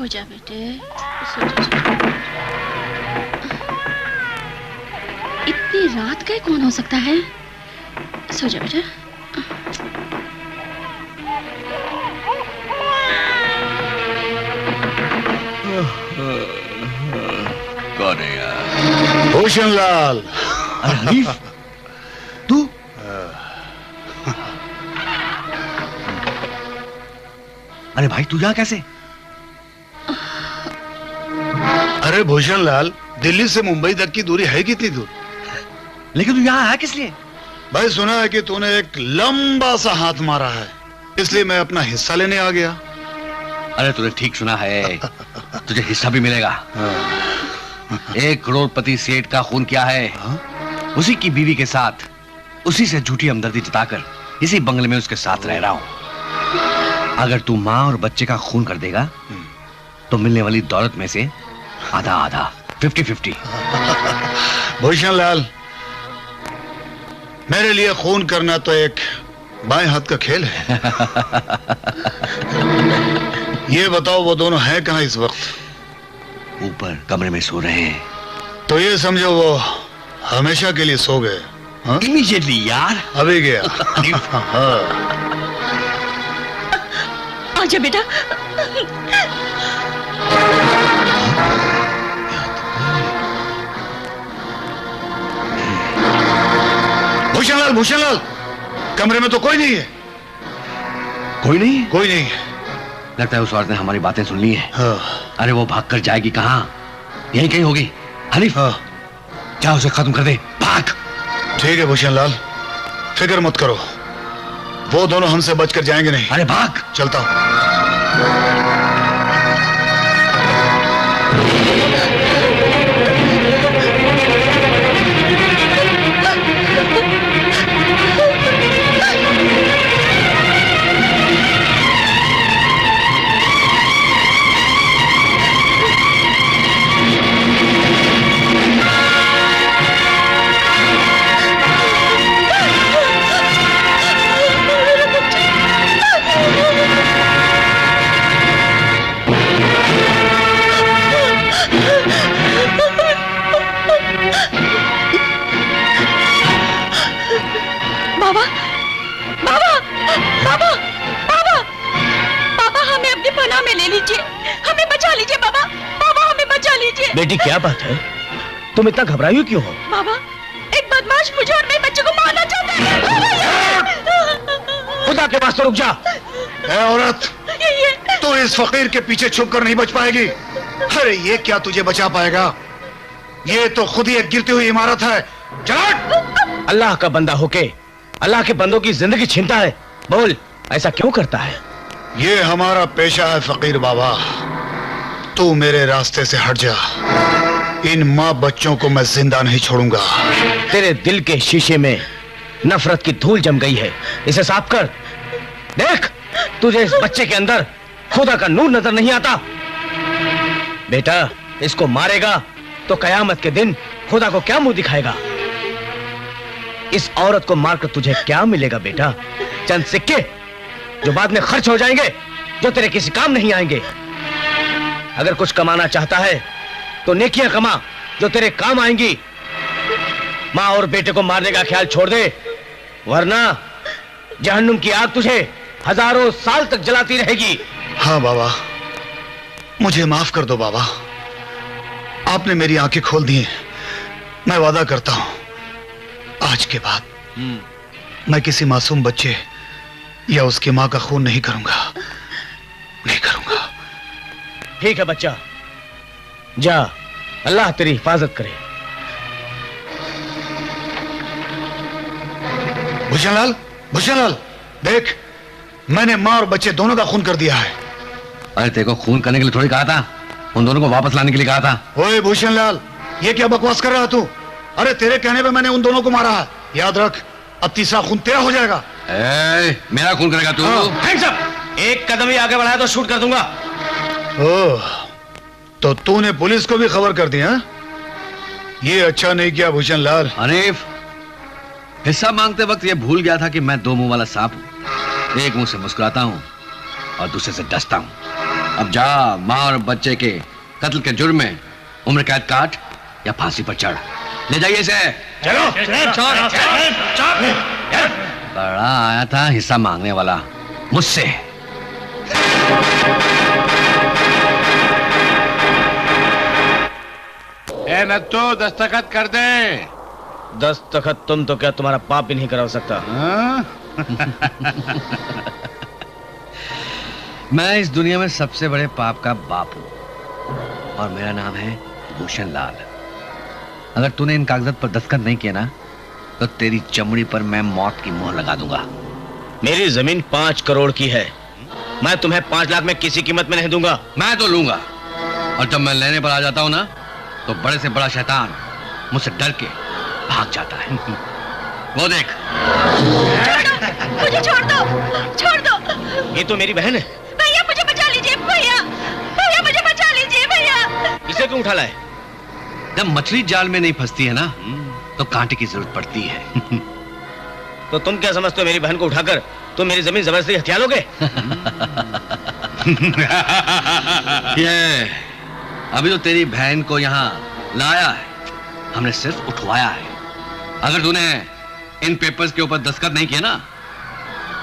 हो जा बेटे, सो जा। इतनी रात का कौन हो सकता है? सो जा बेटा। कौन है यार? भूषण लाल। अरे हनीफ, तू? अरे भाई तू यहाँ कैसे? अरे भूषण लाल, दिल्ली से मुंबई तक की दूरी है कितनी दूर? लेकिन तू यहाँ आया किस लिए? भाई सुना है कि तूने एक लंबा सा हाथ मारा है, इसलिए मैं अपना हिस्सा लेने आ गया। अरे तूने ठीक सुना है, तुझे हिस्सा भी मिलेगा। 1 करोड़पति सेठ का खून किया है। उसी की बीवी के साथ, उसी से झूठी हमदर्दी जताकर इसी बंगले में उसके साथ रह रहा हूं। अगर तू माँ और बच्चे का खून कर देगा तो मिलने वाली दौलत में से आधा आधा 50-50। भूषण लाल, मेरे लिए खून करना तो एक बाएं हाथ का खेल है। ये बताओ वो दोनों हैं कहां इस वक्त? ऊपर कमरे में सो रहे हैं। तो ये समझो वो हमेशा के लिए सो गए। इमीडिएटली यार। अभी गया। आजा बेटा। भूषणलाल, भूषणलाल, कमरे में तो कोई नहीं है। कोई नहीं है? कोई नहीं है। लगता है उस औरत ने हमारी बातें सुन ली है। हाँ। अरे वो भाग कर जाएगी कहाँ? यहीं कहीं होगी। हनीफ, जा उसे खत्म कर दे, भाग। ठीक है भूषणलाल, फिक्र मत करो, वो दोनों हमसे बचकर जाएंगे नहीं। अरे भाग। चलता हूं। बेटी क्या बात है, तुम इतना घबराई हुई क्यों हो? बाबा, एक बदमाश मुझे और मेरे बच्चे को मारना चाहता है। खुदा के वास्ते रुक जा। ए औरत, तू इस फकीर के पीछे छुपकर नहीं बच पाएगी। अरे ये क्या तुझे बचा पाएगा? ये तो खुद ही एक गिरती हुई इमारत है। चल। अल्लाह का बंदा होके अल्लाह के बंदों की जिंदगी छीनता है। बोल, ऐसा क्यों करता है? ये हमारा पेशा है फकीर बाबा। तू मेरे रास्ते से हट जा, इन माँ बच्चों को मैं जिंदा नहीं छोड़ूंगा। तेरे दिल के शीशे में नफरत की धूल जम गई है, इसे साफ कर। देख, तुझे इस बच्चे के अंदर खुदा का नूर नजर नहीं आता। बेटा, इसको मारेगा तो कयामत के दिन खुदा को क्या मुंह दिखाएगा? इस औरत को मारकर तुझे क्या मिलेगा बेटा? चंद सिक्के जो बाद में खर्च हो जाएंगे, जो तेरे किसी काम नहीं आएंगे। अगर कुछ कमाना चाहता है तो नेकियां कमा जो तेरे काम आएंगी। माँ और बेटे को मारने का ख्याल छोड़ दे, वरना जहन्नुम की आग तुझे हजारों साल तक जलाती रहेगी। हाँ बाबा, मुझे माफ कर दो बाबा। आपने मेरी आंखें खोल दी हैं। मैं वादा करता हूं, आज के बाद मैं किसी मासूम बच्चे या उसकी मां का खून नहीं करूंगा, नहीं करूंगा। ठीक है बच्चा, जा, अल्लाह तेरी हिफाजत करे। भूषणलाल, भूषणलाल, देख, मैंने मां और बच्चे दोनों का खून कर दिया है। अरे तेरे को खून करने के लिए थोड़ी कहा था, उन दोनों को वापस लाने के लिए कहा था। ओए भूषणलाल, ये क्या बकवास कर रहा तू? अरे तेरे कहने पे मैंने उन दोनों को मारा है। याद रख, अब तीसरा खून तेरा हो जाएगा। मेरा खून करेगा तू? Hands up! एक कदम ही आगे बढ़ाया तो शूट कर दूंगा। ओह, तो तूने पुलिस को भी खबर कर दी? हाँ, ये अच्छा नहीं किया भूषणलाल। हनीफ, हिस्सा मांगते वक्त ये भूल गया था कि मैं 2 मुंह वाला सांप हूं। एक मुंह से मुस्कुराता हूं और दूसरे से डसता हूं। अब जा, माँ और बच्चे के कत्ल के जुर्म में उम्र कैद काट या फांसी पर चढ़। ले जाइए इसे। चलो। बड़ा आया था हिस्सा मांगने वाला मुझसे। ए नत्थू, दस्तखत कर दे। दस्तखत तुम तो क्या तुम्हारा बाप भी नहीं करा सकता। मैं इस दुनिया में सबसे बड़े पाप का बाप हूं और मेरा नाम है भूषण लाल। अगर तूने इन कागजात पर दस्तखत नहीं किया ना तो तेरी चमड़ी पर मैं मौत की मोहर लगा दूंगा। मेरी जमीन 5 करोड़ की है। मैं तुम्हें 5 लाख में किसी कीमत में नहीं दूंगा। मैं तो लूंगा, और जब मैं लेने पर आ जाता हूं ना तो बड़े से बड़ा शैतान मुझसे डर के भाग जाता है। वो देख। मुझे छोड़ दो, छोड़ दो। ये तो मेरी बहन है। भैया मुझे बचा लीजिए, भैया भैया मुझे बचा लीजिए भैया। इसे क्यों उठा लाए? जब मछली जाल में नहीं फंसती है ना तो कांटे की जरूरत पड़ती है। तो तुम क्या समझते हो, मेरी बहन को उठाकर तुम मेरी जमीन जबरदस्ती हथिया लोगे? ये अभी तो तेरी बहन को यहाँ लाया है, हमने सिर्फ उठवाया है। अगर तूने इन पेपर्स के ऊपर दस्तखत नहीं किया ना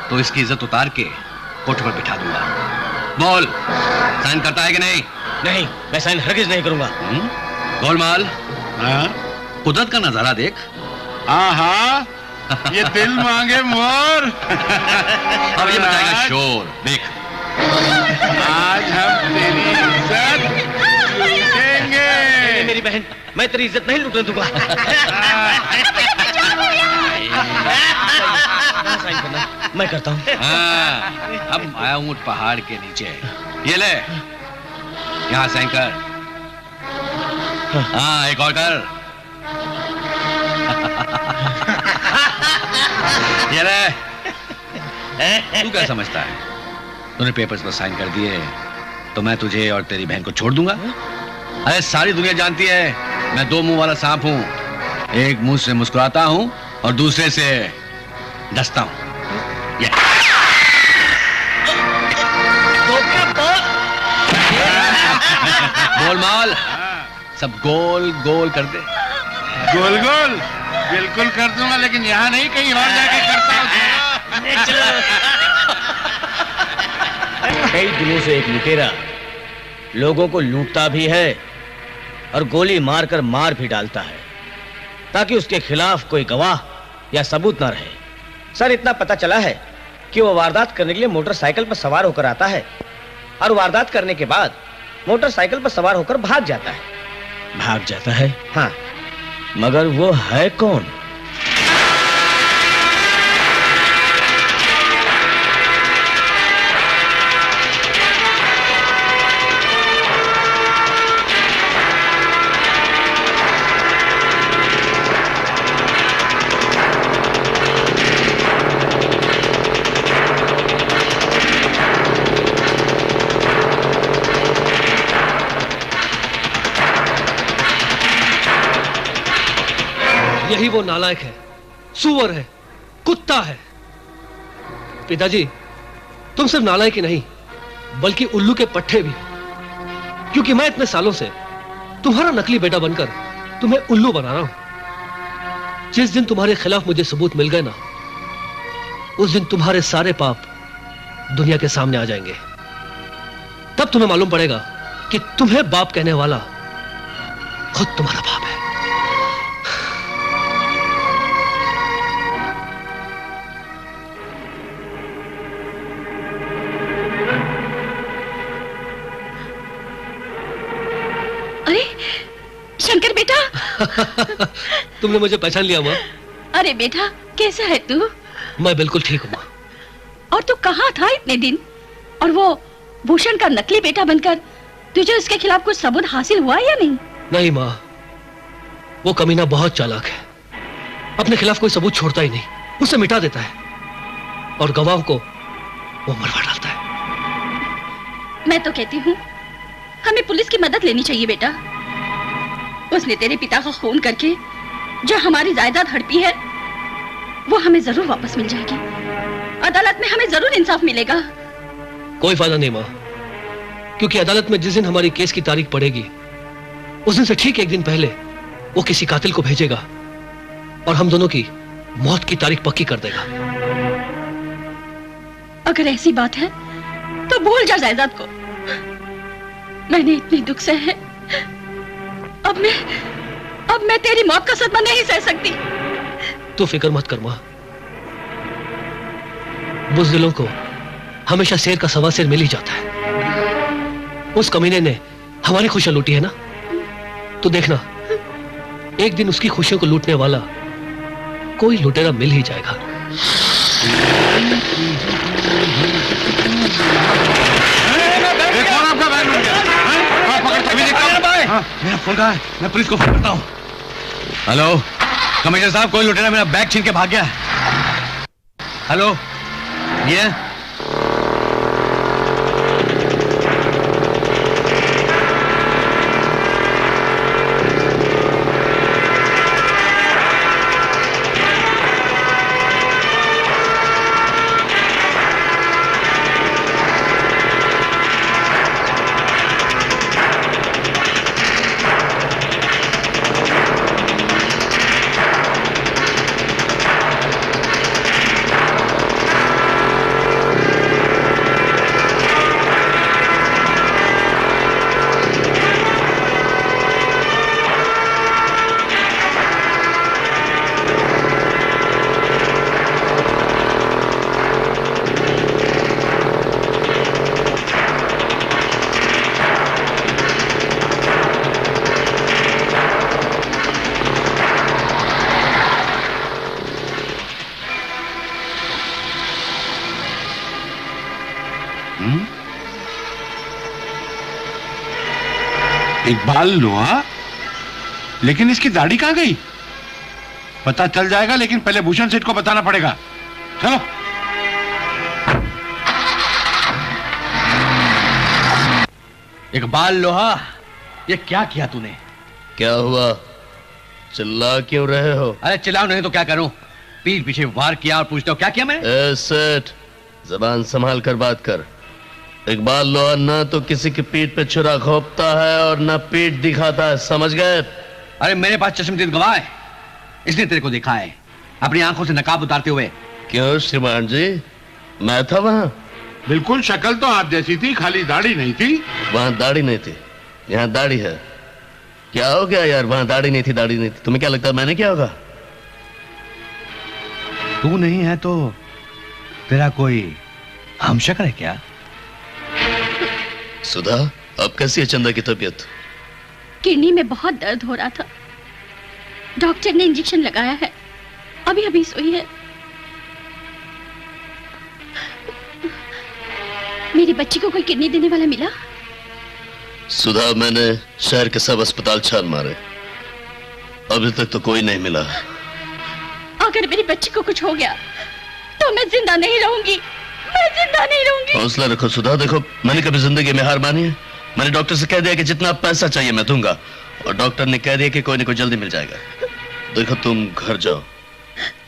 तो इसकी इज्जत उतार के कोर्ट पर बिठा दूंगा। बोल, साइन करता है कि नहीं? नहीं, मैं साइन हरगिज नहीं करूंगा। गोलमाल, कुदरत का नजारा देख। हाँ, ये दिल मांगे मोर। अब ये मचाएगा शोर, देख। आज हम तेरी इज्जत लूटेंगे। मेरी बहन, मैं तेरी इज्जत नहीं लूटने दूंगा। साइन करना मैं करता हूँ। अब आया हूँ पहाड़ के नीचे। ये ले, यहाँ साइन कर। हाँ, एक और कर। ये ले। तू क्या समझता है, तूने पेपर्स पर साइन कर दिए तो मैं तुझे और तेरी बहन को छोड़ दूंगा? अरे सारी दुनिया जानती है मैं 2 मुंह वाला सांप हूं। एक मुंह से मुस्कुराता हूं और दूसरे से डसता हूं। गोलमाल, सब गोल गोल कर दे। गोल गोल बिल्कुल कर दूंगा, लेकिन यहाँ नहीं, कहीं और जाके करता हूँ। कई दिनों से एक लुटेरा लोगों को लूटता भी है और गोली मारकर मार भी डालता है ताकि उसके खिलाफ कोई गवाह या सबूत ना रहे। सर, इतना पता चला है कि वो वारदात करने के लिए मोटरसाइकिल पर सवार होकर आता है और वारदात करने के बाद मोटरसाइकिल पर सवार होकर भाग जाता है। भाग जाता है? हाँ, मगर वो है कौन? यही वो नालायक है, सुअर है, कुत्ता है। पिताजी, तुम सिर्फ नालायक ही नहीं बल्कि उल्लू के पट्टे भी, क्योंकि मैं इतने सालों से तुम्हारा नकली बेटा बनकर तुम्हें उल्लू बना रहा हूं। जिस दिन तुम्हारे खिलाफ मुझे सबूत मिल गए ना, उस दिन तुम्हारे सारे पाप दुनिया के सामने आ जाएंगे। तब तुम्हें मालूम पड़ेगा कि तुम्हें बाप कहने वाला खुद तुम्हारा बाप है। शंकर बेटा। तुमने मुझे पहचान लिया माँ? अरे बेटा, कैसा है तू? मैं बिल्कुल ठीक हूँ माँ। और तू कहाँ था इतने दिन? और वो भूषण का नकली बेटा बनकर तुझे उसके खिलाफ कुछ सबूत हासिल हुआ या नहीं? नहीं माँ, वो कमीना बहुत चालाक है। अपने खिलाफ कोई सबूत छोड़ता ही नहीं, उसे मिटा देता है और गवाह को वो मरवा डालता है। मैं तो कहती हूँ हमें पुलिस की मदद लेनी चाहिए बेटा। उसने तेरे पिता का खून करके जो हमारी जायदाद हड़पी है वो हमें जरूर वापस मिल जाएगी। अदालत में हमें जरूर इंसाफ मिलेगा। कोई फायदा नहीं माँ, क्योंकि अदालत में जिस दिन हमारी केस की तारीख पड़ेगी उस दिन से ठीक एक दिन पहले वो किसी कातिल को भेजेगा और हम दोनों की मौत की तारीख पक्की कर देगा। अगर ऐसी बात है तो भूल जा जायदाद को। मैंने इतने दुख से है, अब मैं तेरी मौत का सदमा नहीं सह सकती। तू फिक्र मत कर मां, बुज़दिलों को हमेशा शेर का सवा शेर मिल ही जाता है। उस कमीने ने हमारी खुशियां लूटी है ना, तो देखना एक दिन उसकी खुशियों को लूटने वाला कोई लुटेरा मिल ही जाएगा। कौन आपका बैग लूट गया? मेरा फोन कहाँ है? मैं पुलिस को फोन करता हूँ। हेलो कमिश्नर साहब, कोई लुटेरा मेरा बैग छीन के भाग गया। हेलो, ये इकबाल लोहा, लेकिन इसकी दाढ़ी कहां गई? पता चल जाएगा, लेकिन पहले भूषण सेठ को बताना पड़ेगा। चलो। इकबाल लोहा, ये क्या किया तूने? क्या हुआ? चिल्ला क्यों रहे हो? अरे चिल्लाओ नहीं तो क्या करूं? पीठ पीछे वार किया और पूछते हो क्या किया मैंने? सेठ, जबान संभाल कर बात कर। इकबाल लोहा ना तो किसी की पीठ पे छुरा घोंपता है और ना पीठ दिखाता है, समझ गए? अरे मेरे पास चश्मदीद गवाह है, इसने तेरे को देखा है अपनी आंखों से नकाब उतारते हुए। क्यों श्रीमान जी, मैं था वहां। बिल्कुल शक्ल तो आप जैसी थी, खाली दाढ़ी नहीं थी। वहां दाढ़ी नहीं थी, यहाँ दाढ़ी है। क्या हो गया यार, वहां दाढ़ी नहीं थी, दाढ़ी नहीं थी। तुम्हें क्या लगता है मैंने क्या होगा? तू नहीं है तो तेरा कोई हमशक्ल है क्या? सुधा, अब कैसी है चंदा की तबीयत? किडनी में बहुत दर्द हो रहा था, डॉक्टर ने इंजेक्शन लगाया है, अभी अभी सोई है। मेरी बच्ची को कोई किडनी देने वाला मिला? सुधा, मैंने शहर के सब अस्पताल छान मारे, अभी तक तो कोई नहीं मिला। अगर मेरी बच्ची को कुछ हो गया तो मैं जिंदा नहीं रहूंगी, मैं जिंदा नहीं रहूंगी। हौसला रखो सुधा। देखो, मैंने कभी जिंदगी में हार मानी है? मैंने डॉक्टर से कह दिया कि जितना पैसा चाहिए मैं दूंगा, और डॉक्टर ने कह दिया कि कोई न कोई जल्दी मिल जाएगा। देखो, तुम घर जाओ,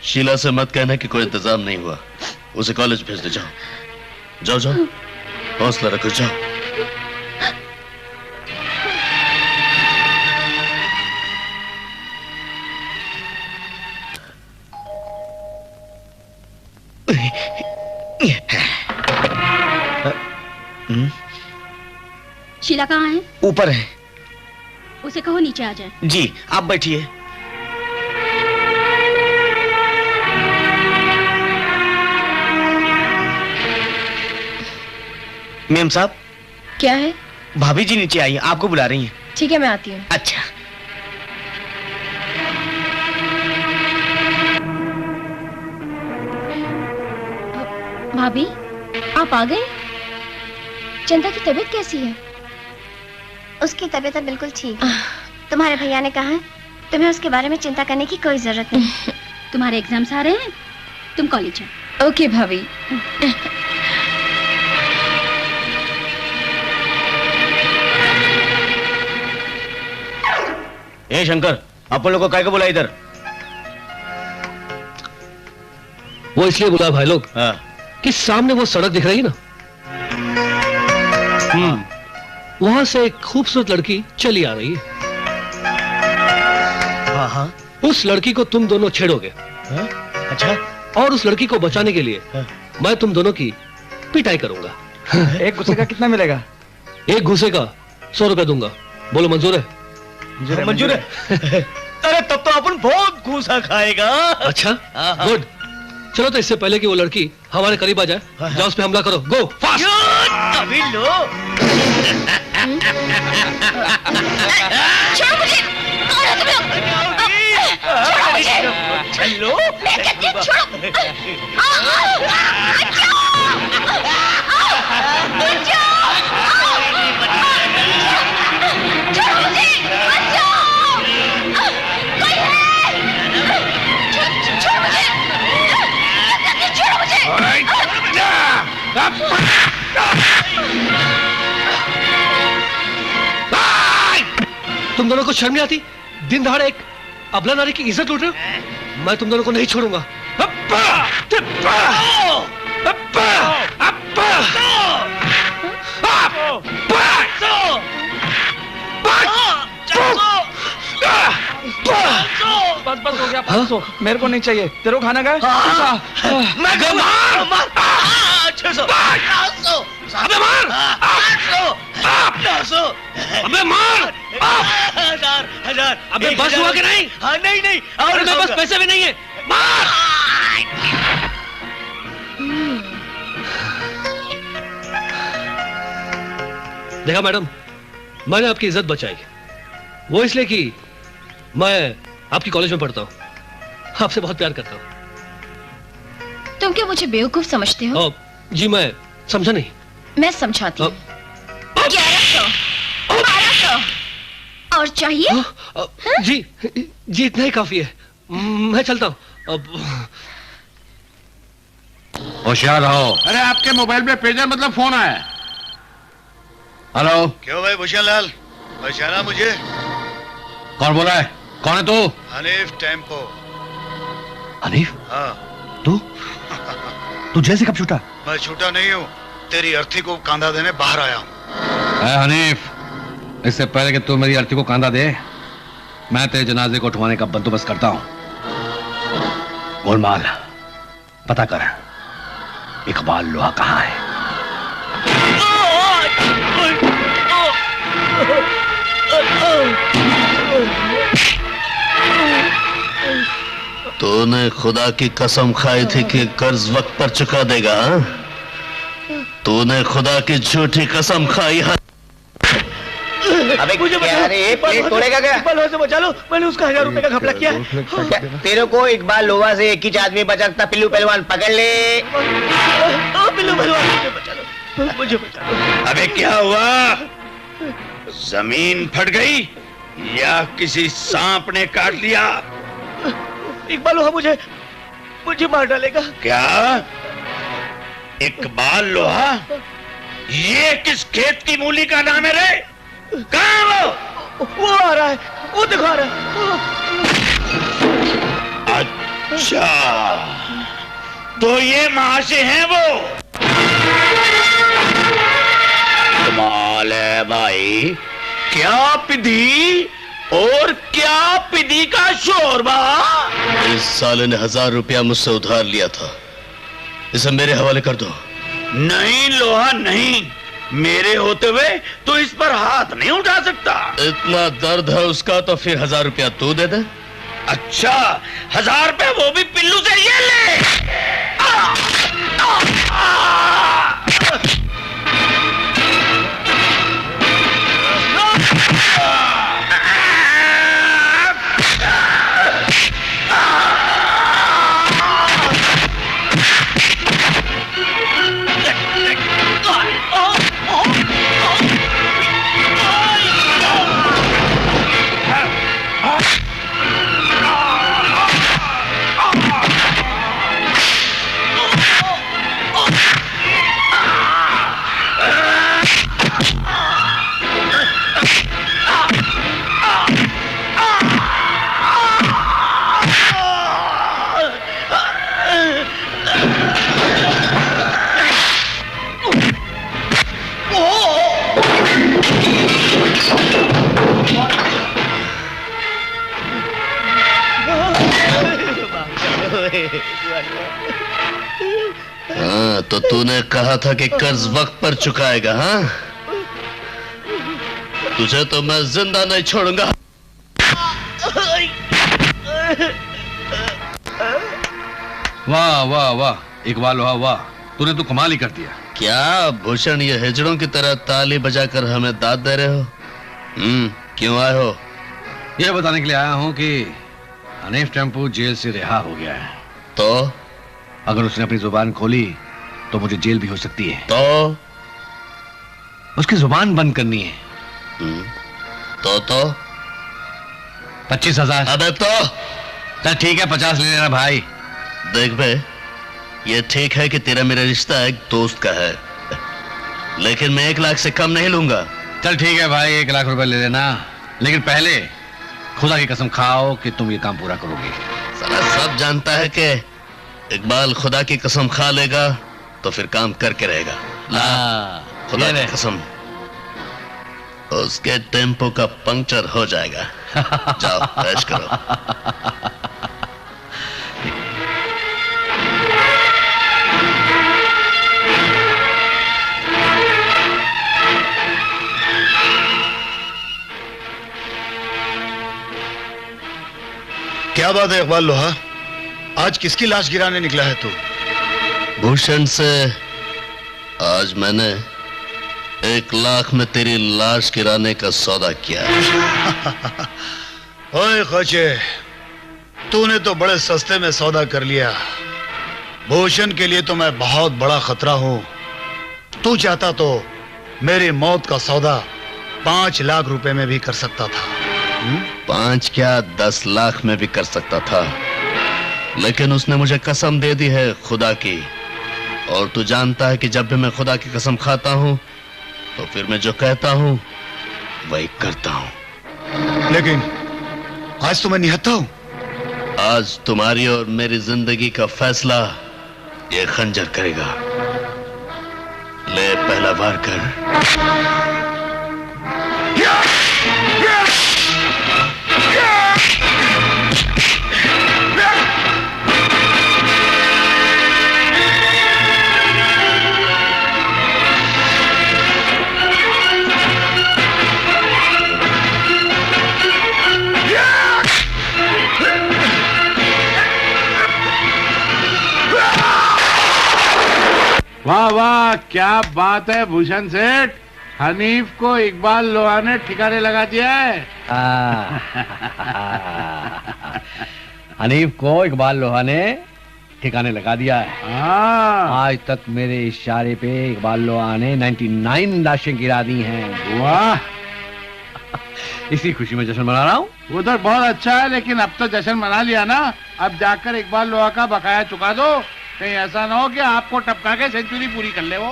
शीला से मत कहना कि कोई इंतजाम नहीं हुआ, उसे कॉलेज भेज दे। जाओ जाओ जाओ, हौसला रखो, जाओ। शीला कहाँ है? ऊपर है। उसे कहो नीचे आ जाए। जी, आप बैठिए। मेम साहब। क्या है? भाभी जी नीचे आई हैं, आपको बुला रही हैं। ठीक है, मैं आती हूँ। अच्छा। भाभी, आप आ गए? चंदा की तबीयत कैसी है? उसकी तबीयत तो बिल्कुल ठीक है। तुम्हारे भैया ने कहा है तुम्हें उसके बारे में चिंता करने की कोई जरूरत नहीं। तुम्हारे एग्जाम्स आ रहे हैं, तुम कॉलेज जाओ। ओके भाभी। ए शंकर, अपन लोग को काय को बुला इधर? वो इसलिए बुला भाई लोग हाँ। कि सामने वो सड़क दिख रही है ना, वहां से एक खूबसूरत लड़की चली आ रही है। हाँ। उस लड़की को तुम दोनों छेड़ोगे। अच्छा। और उस लड़की को बचाने के लिए मैं तुम दोनों की पिटाई करूंगा। एक घुसे का कितना मिलेगा? एक घुसे का 100 रुपया दूंगा। बोलो मंजूर है? मंजूर है। अरे तब तो अपन बहुत घूसा खाएगा। अच्छा, गुड। चलो तो इससे पहले कि वो लड़की हमारे करीब आ जाए, जाओ उस पे हमला करो। गो फास्ट। अभी लो। छोड़ो मुझे। कौन हो तुम लोग? छोड़ो मुझे। चलो। मैं कहती हूँ छोड़ो। छोड़ो मुझे। कोई है? छोड़ो मुझे। छोड़ो मुझे। तुम दोनों को शर्म नहीं आती? दिन दहाड़े एक अबला नारी की इज्जत लूट रहे हो? मैं तुम दोनों को नहीं छोड़ूंगा। बस हो गया 500। मेरे को नहीं चाहिए। तेरे को खाना का है? मैं मार 600। अबे मार! 900। अबे मार! 1000। अबे बस हुआ कि नहीं? हाँ नहीं। और मेरे पास पैसे भी नहीं है। मार। देखा मैडम, मैंने आपकी इज्जत बचाई, वो इसलिए कि मैं आपकी कॉलेज में पढ़ता हूँ, आपसे बहुत प्यार करता हूँ। तुम क्या मुझे बेवकूफ समझते हो? जी मैं समझा नहीं। मैं समझाती हूँ। 1100, 1200 और चाहिए? जी इतना ही काफी है। मैं चलता हूँ अब। होशियार रहो। अरे आपके मोबाइल में पेजर मतलब फोन आया है। हेलो, क्यों भाई भूषण लाल, पहचाना मुझे? कौन बोला है? कौन है तू? हनीफ टेम्पो। हनीफ? हाँ। तू जेल से कब छूटा? मैं छूटा नहीं हूँ, तेरी अर्थी को कांधा देने बाहर आया हूँ। हनीफ, इससे पहले कि तू मेरी अर्थी को कांधा दे, मैं तेरे जनाजे को उठवाने का बंदोबस्त करता हूँ। गोलमाल, पता कर इकबाल लोहा कहाँ है? तूने खुदा की कसम खाई थी कि कर्ज वक्त पर चुका देगा। तूने खुदा की झूठी कसम खाई है। अबे क्या रे, प्लेट तोड़ेगा क्या? इकबाल लोहा से बचा लो, मैंने उसका 1000 रुपए का घपला किया है। तेरे को इकबाल लोहा से एक ही आदमी बचा सकता। पिल्लू पहलवान पकड़ ले। पिल्लू पहलवान मुझे बचा लो। अबे क्या हुआ? जमीन फट गई या किसी सांप ने काट लिया? इकबाल लोहा मुझे मार डालेगा। क्या? इकबाल लोहा? ये किस खेत की मूली का नाम है रे? कहाँ है वो आ रहा है, वो दिखा रहा है। अच्छा, तो ये महाशय हैं वो? कमाल है भाई, क्या पिधी और क्या पिधी का शोरबा। इस साले ने 1000 रुपया मुझसे उधार लिया था, इसे मेरे हवाले कर दो। नहीं लोहा नहीं, मेरे होते हुए तो इस पर हाथ नहीं उठा सकता। इतना दर्द है उसका तो फिर 1000 रुपया तू दे दे। अच्छा, 1000 रुपया वो भी पिल्लू से ये ले। तो तूने कहा था कि कर्ज वक्त पर चुकाएगा, हाँ? तुझे तो मैं जिंदा नहीं छोड़ूंगा। वाह वाह वाह, इकबाल लोहा वाह, तूने तो कमाल ही कर दिया। क्या भूषण ये हिजड़ों की तरह ताली बजाकर हमें दाद दे रहे हो? क्यों आए हो? यह बताने के लिए आया हूं कि हनीफ टेम्पू जेल से रिहा हो गया है। तो अगर उसने अपनी जुबान खोली तो मुझे जेल भी हो सकती है। तो उसकी जुबान बंद करनी है। तो 25,000। अबे तो चल ठीक है, 50 ले लेना भाई। देख बे, ये ठीक है कि तेरा मेरा रिश्ता एक दोस्त का है, लेकिन मैं 1 लाख से कम नहीं लूंगा। चल ठीक है भाई, 1 लाख रुपए ले लेना, लेकिन पहले खुदा की कसम खाओ कि तुम ये काम पूरा करोगे। साला सब जानता है कि इकबाल खुदा की कसम खा लेगा तो फिर काम करके रहेगा। खुदा की कसम, उसके टेम्पो का पंक्चर हो जाएगा। जाओ ऐश करो। क्या बात है इकबाल लोहा, आज किसकी लाश गिराने निकला है तू? भूषण से आज मैंने 1 लाख में तेरी लाश गिराने का सौदा किया। ओए खोचे, तूने तो बड़े सस्ते में सौदा कर लिया। भूषण के लिए तो मैं बहुत बड़ा खतरा हूं। तू चाहता तो मेरी मौत का सौदा 5 लाख रुपए में भी कर सकता था। 5 क्या 10 लाख में भी कर सकता था, लेकिन उसने मुझे कसम दे दी है खुदा की, और तू जानता है कि जब भी मैं खुदा की कसम खाता हूं तो फिर मैं जो कहता हूं वही करता हूं। लेकिन आज तो मैं निहत्था हूं। आज तुम्हारी और मेरी जिंदगी का फैसला ये खंजर करेगा। ले पहला वार कर। वाह वाह, क्या बात है भूषण सेठ, हनीफ को इकबाल लोहा ने ठिकाने लगा दिया है। हनीफ को इकबाल लोहा ने ठिकाने लगा दिया है। आज तक मेरे इशारे पे इकबाल लोहा ने 99 लाशें गिरा दी हैं। वाह, इसी खुशी में जश्न मना रहा हूँ। उधर बहुत अच्छा है, लेकिन अब तो जश्न मना लिया ना, अब जाकर इकबाल लोहा का बकाया चुका दो। कहीं ऐसा ना हो कि आपको टपका के सेंचुरी पूरी कर ले वो।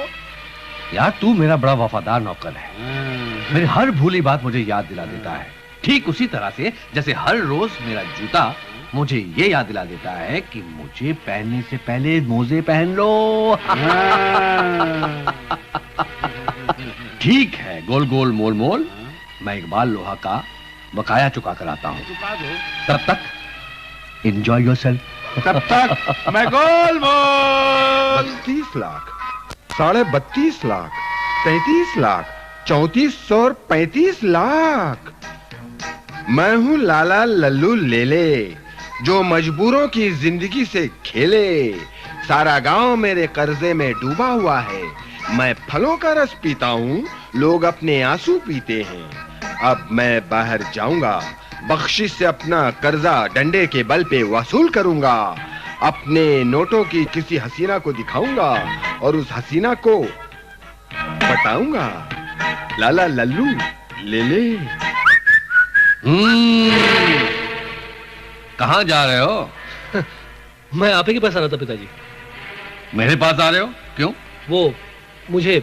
यार तू मेरा बड़ा वफादार नौकर है, मेरी हर भूली बात मुझे याद दिला देता है, ठीक उसी तरह से जैसे हर रोज मेरा जूता मुझे ये याद दिला देता है कि मुझे पहनने से पहले मोजे पहन लो। ठीक है, गोल गोल मोल मोल, मैं इकबाल लोहा का बकाया चुका कर आता हूँ। तब तक एंजॉय योरसेल्फ। तब तक मैं गोल मोल। 32 लाख, 32.5 लाख, 33 लाख, 3435 लाख। मैं हूँ लाला लल्लू लेले, जो मजबूरों की जिंदगी से खेले। सारा गांव मेरे कर्जे में डूबा हुआ है। मैं फलों का रस पीता हूँ, लोग अपने आंसू पीते हैं। अब मैं बाहर जाऊंगा, बख्शिश से अपना कर्जा डंडे के बल पे वसूल करूंगा। अपने नोटों की किसी हसीना को दिखाऊंगा और उस हसीना को बताऊंगा। लाला लल्लू ले ले। कहाँ जा रहे हो? मैं आप ही के पास आ रहा था पिताजी। मेरे पास आ रहे हो? क्यों? वो मुझे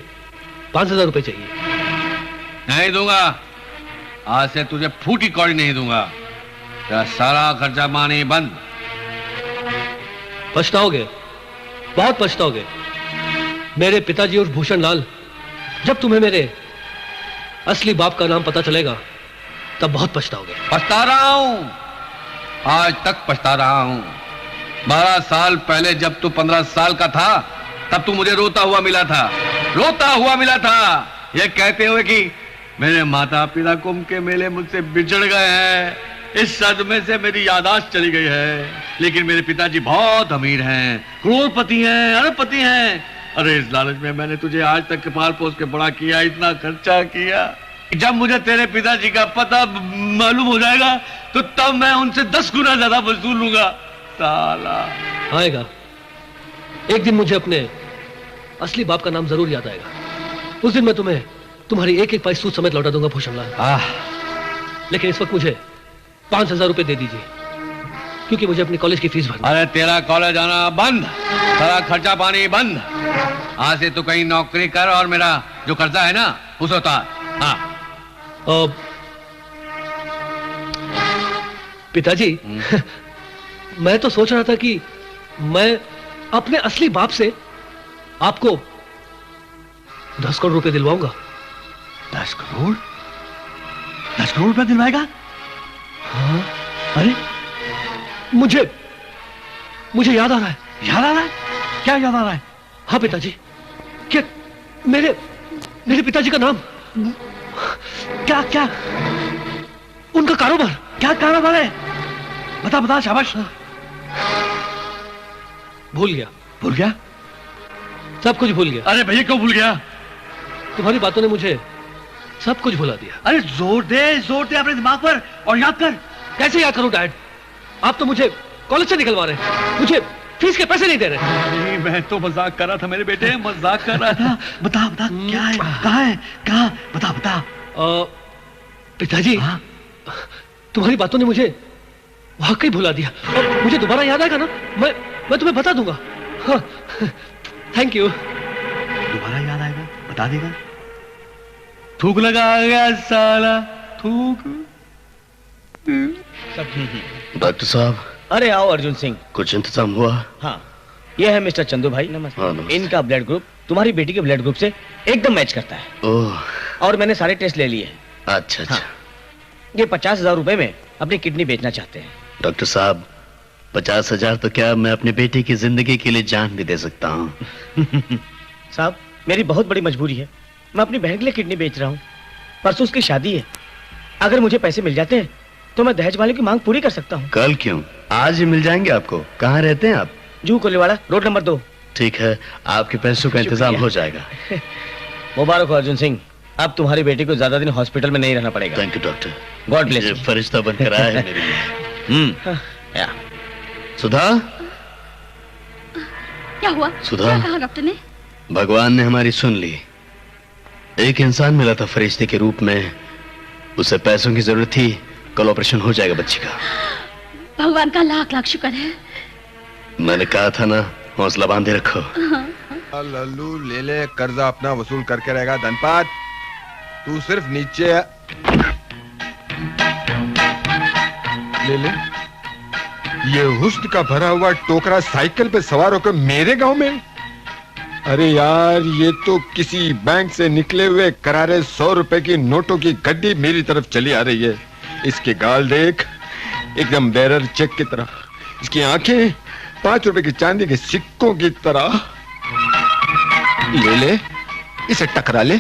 5,000 रुपए चाहिए। नहीं दूंगा, आज से तुझे फूटी कौड़ी नहीं दूंगा। तेरा सारा खर्चा माने बंद। पछताओगे, बहुत पछताओगे। मेरे पिताजी और भूषण लाल, जब तुम्हें मेरे असली बाप का नाम पता चलेगा तब बहुत पछताओगे। पछता रहा हूं, आज तक पछता रहा हूं। 12 साल पहले जब तू 15 साल का था तब तू मुझे रोता हुआ मिला था, ये कहते हुए कि मेरे माता पिता कुंभ के मेले मुझसे बिछड़ गए हैं। इस सदमे से मेरी याददाश्त चली गई है। लेकिन मेरे पिताजी बहुत अमीर हैं, करोड़पति हैं, अरबपति हैं। अरे इस लालच में मैंने तुझे आज तक पाल पोस के बड़ा किया, इतना खर्चा किया। जब मुझे तेरे पिताजी का पता मालूम हो जाएगा तो तब मैं उनसे 10 गुना ज्यादा वसूल लूंगा। साला आएगा एक दिन, मुझे अपने असली बाप का नाम जरूर याद आएगा। उस दिन मैं तुम्हें तुम्हारी एक एक पैसे सूद समेत लौटा दूंगा भूषणलाल। लेकिन इस वक्त मुझे 5,000 रुपए दे दीजिए, क्योंकि मुझे अपनी कॉलेज की फीस भरनी। अरे तेरा कॉलेज आना बंद, सारा खर्चा पानी बंद। आज से तू कहीं नौकरी कर और मेरा जो कर्जा है ना उसे उतार। हाँ पिताजी, मैं तो सोच रहा था कि मैं अपने असली बाप से आपको 10 करोड़ रुपए दिलवाऊंगा। 10 करोड़? 10 करोड़ रुपए दिलवाएगा? हाँ, अरे मुझे याद आ रहा है। याद आ रहा है? क्या याद आ रहा है? हाँ पिताजी, क्या मेरे पिताजी का नाम, क्या उनका कारोबार। क्या कारोबार है? बता शाबाश। भूल गया, सब कुछ भूल गया। अरे भैया क्यों भूल गया? तुम्हारी बातों ने मुझे सब कुछ भुला दिया। अरे जोर दे अपने दिमाग पर और याद कर। कैसे याद करूं डैड? आप तो मुझे कॉलेज से निकलवा रहे हैं, मुझे फीस के पैसे नहीं दे रहे। नहीं, मैं तो मजाक कर रहा था मेरे बेटे, मजाक कर रहा था। बता क्या है? कहाँ? बता। पिताजी, तुम्हारी बातों ने मुझे वाकई भुला दिया। और मुझे दोबारा याद आएगा ना, मैं तुम्हें बता दूंगा। हाँ, थैंक यू। दोबारा याद आएगा, बता देगा। थूक लगा गया साला, थूक। डॉक्टर साहब। अरे आओ अर्जुन सिंह। कुछ इंतजाम हुआ? हाँ, यह है मिस्टर चंदू भाई। नमस्ते। इनका ब्लड ग्रुप तुम्हारी बेटी के ब्लड ग्रुप से एकदम मैच करता है। ओह। और मैंने सारे टेस्ट ले लिए। अच्छा। हाँ। ये 50,000 रुपए में अपनी किडनी बेचना चाहते हैं। डॉक्टर साहब, 50,000 तो क्या, मैं अपनी बेटी की जिंदगी के लिए जान भी दे सकता हूँ। साहब, मेरी बहुत बड़ी मजबूरी है, मैं अपनी बहन के लिए किडनी बेच रहा हूँ। परसों उसकी शादी है, अगर मुझे पैसे मिल जाते हैं तो मैं दहेज वाले की मांग पूरी कर सकता हूँ। कल क्यों, आज ही मिल जाएंगे आपको। कहाँ रहते हैं आप? जू कोलीवाड़ा, रोड नंबर 2। ठीक है, आपके पैसों का इंतजाम हो जाएगा। मुबारक हो अर्जुन सिंह, अब तुम्हारी बेटी को ज्यादा दिन हॉस्पिटल में नहीं रहना पड़ेगा। Thank you doctor. God bless you. फरिश्ता बनकर आया है मेरे लिए। सुधा, क्या हुआ? सुधा, क्या कहा डॉक्टर ने? भगवान ने हमारी सुन ली। एक इंसान मिला था फरिश्ते के रूप में, उसे पैसों की जरूरत थी। कल ऑपरेशन हो जाएगा बच्ची का। भगवान का लाख लाख शुक्र है। मैंने कहा था ना, हौसला बांधे रखो। लल्लू ले कर्जा अपना वसूल करके रहेगा। धनपात, तू सिर्फ नीचे ले। ये हुस्न का भरा हुआ टोकरा साइकिल पे सवार होकर मेरे गांव में? अरे यार, ये तो किसी बैंक से निकले हुए करारे 100 रुपए की नोटों की गड्डी मेरी तरफ चली आ रही है। इसके गाल देख, एकदम बेरर चेक की तरह। इसकी आंखें 5 रुपए की चांदी के सिक्कों की तरह। ले, इसे टकरा ले।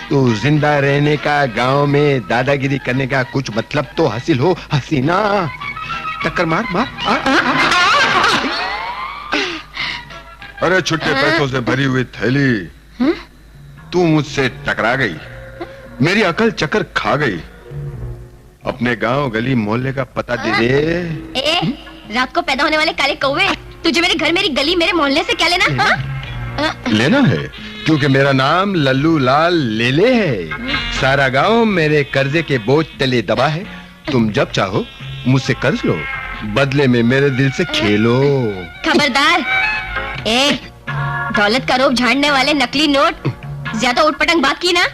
तू जिंदा रहने का, गांव में दादागिरी करने का कुछ मतलब तो हासिल हो हसीना। टक्कर मार। अरे छुट्टे पैसों से भरी हुई थैली, तू मुझसे टकरा गई, मेरी अकल चक्कर खा गई। अपने गांव गली मोहल्ले का पता दे दे। रात को पैदा होने वाले काले कौवे, तुझे मेरे घर, मेरी गली, मेरे मोहल्ले से क्या लेना? लेना है, क्योंकि मेरा नाम लल्लू लाल लेले है। सारा गांव मेरे कर्जे के बोझ तले दबा है। तुम जब चाहो मुझसे कर्ज लो, बदले में मेरे दिल से खेलो। खबरदार, दौलत का रोब झाड़ने वाले नकली नोट, ज्यादा उठपटंग बात की ना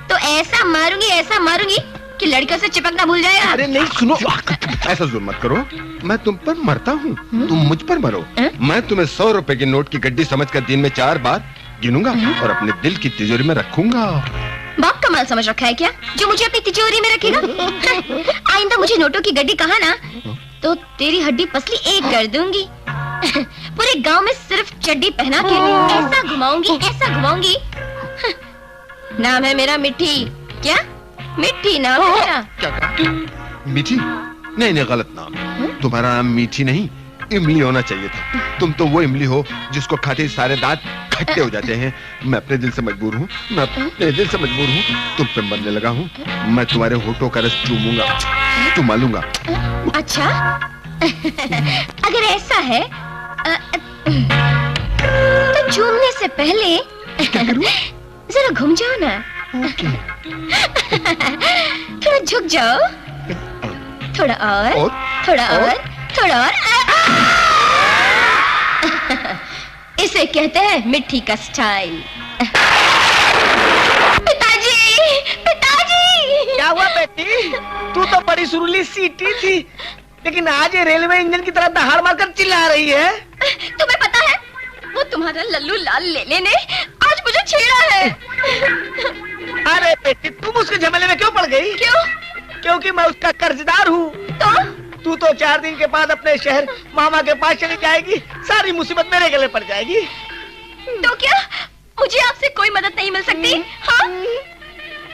तो ऐसा मारूंगी कि लड़कियों से चिपकना भूल जाएगा। अरे नहीं, सुनो, ऐसा जुल्म मत करो। मैं तुम पर मरता हूँ, तुम मुझ पर मरो। मैं तुम्हें 100 रुपए की नोट की गड्डी समझकर दिन में 4 बार गिनूंगा और अपने दिल की तिजोरी में रखूंगा। बाप का माल समझ रखा है क्या, जो मुझे अपनी तिजोरी में रखेगा? आइंदा मुझे नोटों की गड्डी कहा ना तो तेरी हड्डी पसली एक कर दूंगी। पूरे गांव में सिर्फ चड्डी पहना के ऐसा घुमाऊंगी। नाम है मेरा मिट्टी। क्या मिट्टी नाम है मेरा? मीठी? नहीं, गलत नाम। तुम्हारा नाम मीठी नहीं, इमली होना चाहिए था। तुम तो वो इमली हो जिसको खाते ही सारे दांत खट्टे हो जाते हैं। मैं अपने दिल से मजबूर हूँ, तुम पे मरने लगा हूँ। मैं तुम्हारे होठों का रस चुमा लूंगा। अच्छा अगर ऐसा है तो चूमने से पहले जरा घूम जाओ ना। थोड़ा झुक जाओ, थोड़ा और। इसे कहते हैं मिट्टी का स्टाइल। पिताजी! क्या हुआ बेटी? तू तो बड़ी सुरीली सीटी थी, लेकिन आज ये रेलवे इंजन की तरह दहाड़ मारकर चिल्ला रही है। तुम्हें पता है वो तुम्हारा लल्लू लाल लेले ने आज मुझे छेड़ा है। अरे बेटी, तुम उसके झमेले में क्यों पड़ गई? क्यों? क्योंकि मैं उसका कर्जदार हूँ। तू तो 4 दिन के बाद अपने शहर मामा के पास चली जाएगी। सारी मुसीबत मेरे गले पड़ जाएगी। तो क्या मुझे आपसे कोई मदद नहीं मिल सकती? हाँ?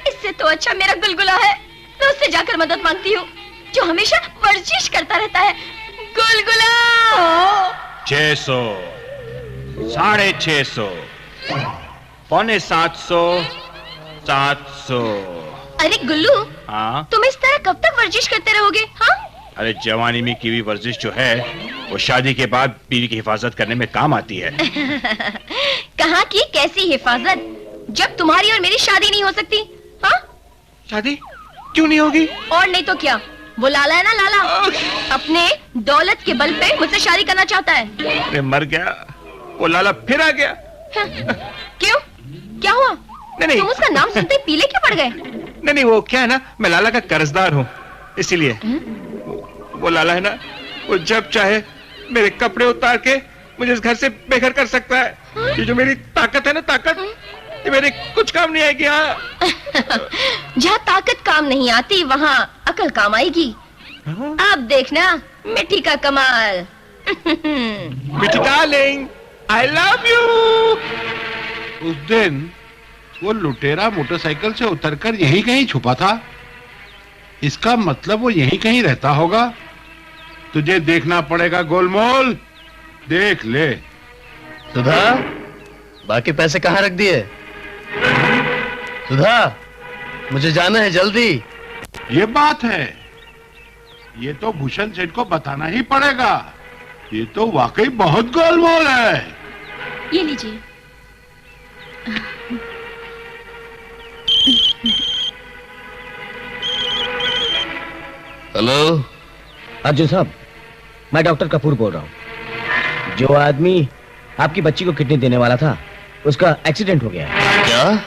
इससे तो अच्छा मेरा गुलगुला है। मैं उससे जाकर मदद मांगती हूँ, जो हमेशा वर्जिश करता रहता है। गुलगुला! 600, 650, 650, 700। अरे गुल्लू, हाँ? तुम इस तरह कब तक वर्जिश करते रहोगे? हाँ? अरे जवानी में की हुई वर्जिश जो है वो शादी के बाद बीवी की हिफाजत करने में काम आती है। कहाँ की कैसी हिफाजत, जब तुम्हारी और मेरी शादी नहीं हो सकती? हाँ? शादी क्यों नहीं होगी? और नहीं तो क्या, वो लाला है ना, लाला अपने दौलत के बल पे मुझसे शादी करना चाहता है। अरे मर गया, वो लाला फिर आ गया। क्यों? क्या हुआ? नहीं, तुम उसका नाम सुनते ही पीले क्यों पड़ गए? नहीं, वो क्या है ना, मैं लाला का कर्जदार हूँ, इसीलिए। वो लाला है ना, वो जब चाहे मेरे कपड़े उतार के मुझे इस घर से बेघर कर सकता है। ये जो मेरी ताकत है ना, ताकत, ये मेरे कुछ काम नहीं आएगी। हाँ। जहाँ ताकत काम नहीं आती वहाँ अकल काम आएगी। अब देखना मिट्टी का कमाल। मिट्टी डार्लिंग, आई लव यू। उस दिन वो लुटेरा मोटरसाइकिल से उतरकर यहीं कहीं छुपा था। इसका मतलब वो यहीं कहीं रहता होगा। तुझे देखना पड़ेगा गोलमोल, देख ले। सुधा, बाकी पैसे कहाँ रख दिए? सुधा, मुझे जाना है जल्दी। ये बात है, ये तो भूषण सेठ को बताना ही पड़ेगा। ये तो वाकई बहुत गोलमोल है। ये लीजिए। हेलो अर्जुन साहब, मैं डॉक्टर कपूर बोल रहा हूँ। जो आदमी आपकी बच्ची को किडनी देने वाला था, उसका एक्सीडेंट हो गया है। क्या?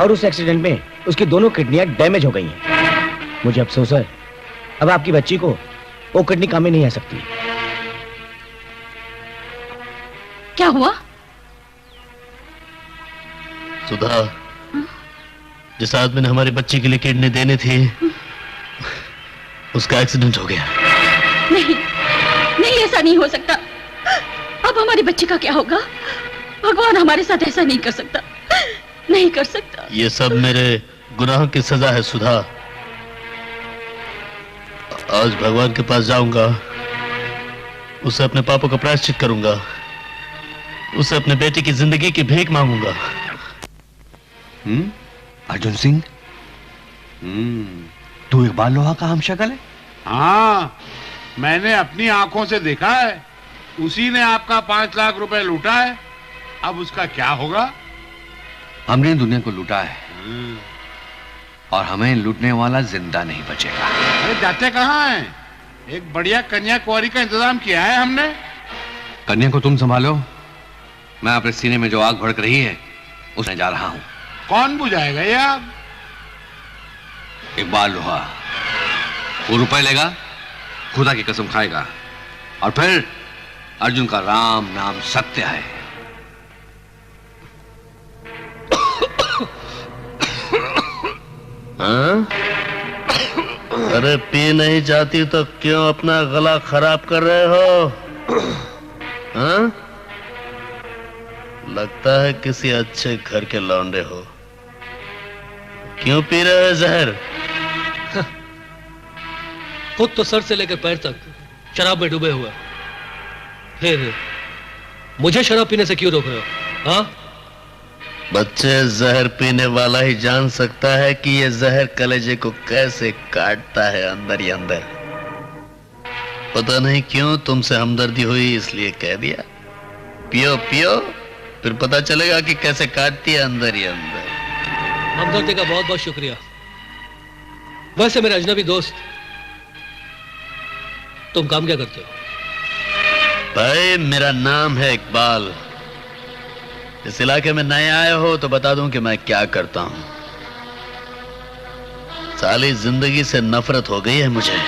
और उस एक्सीडेंट में उसकी दोनों किडनियां डैमेज हो गई हैं। मुझे अफसोस है, अब आपकी बच्ची को वो किडनी काम में नहीं आ सकती। क्या हुआ? सुधा, जिस आदमी ने हमारी बच्ची के लिए किडनी देनी थी, उसका एक्सीडेंट हो गया। नहीं, ऐसा नहीं हो सकता। अब हमारी बच्ची का क्या होगा? भगवान हमारे साथ ऐसा नहीं कर सकता, नहीं कर सकता। ये सब मेरे गुनाहों की सजा है सुधा। आज भगवान के पास जाऊंगा, उसे अपने पापों का प्रायश्चित करूंगा, उसे अपने बेटे की जिंदगी की भीख मांगूंगा। अर्जुन सिंह, तू इकबाल लोहा का हमशक्ल है? हाँ, मैंने अपनी आंखों से देखा है। उसी ने आपका 5 लाख रुपए लूटा है। अब उसका क्या होगा? हमने दुनिया को लूटा है और हमें लूटने वाला जिंदा नहीं बचेगा। अरे जाते कहाँ हैं? एक बढ़िया कन्याकुमारी का इंतजाम किया है हमने। कन्या को तुम संभालो, मैं अपने सीने में जो आग भड़क रही है उसमें जा रहा हूं। कौन बुझाएगा ये आग? इकबाल लोहा। वो रुपए लेगा, खुदा की कसम खाएगा, और फिर अर्जुन का राम नाम सत्य है। हाँ? अरे पी नहीं जाती तो क्यों अपना गला खराब कर रहे हो? हाँ? लगता है किसी अच्छे घर के लौंडे हो। क्यों पी रहे हो जहर? खुद तो सर से लेकर पैर तक शराब में डूबे हुए, फिर मुझे शराब पीने से क्यों रोक रहे हो? हाँ? बच्चे, जहर पीने वाला ही जान सकता है कि ये जहर कलेजे को कैसे काटता है अंदर ही अंदर। पता नहीं क्यों तुमसे हमदर्दी हुई इसलिए कह दिया। पियो पियो, फिर पता चलेगा कि कैसे काटती है अंदर ही अंदर। हमदर्दी का बहुत बहुत शुक्रिया। वैसे मेरे अजनबी दोस्त, तुम काम क्या करते हो? भाई, मेरा नाम है इकबाल। इस इलाके में नए आए हो तो बता दूं कि मैं क्या करता हूं। साली जिंदगी से नफरत हो गई है मुझे।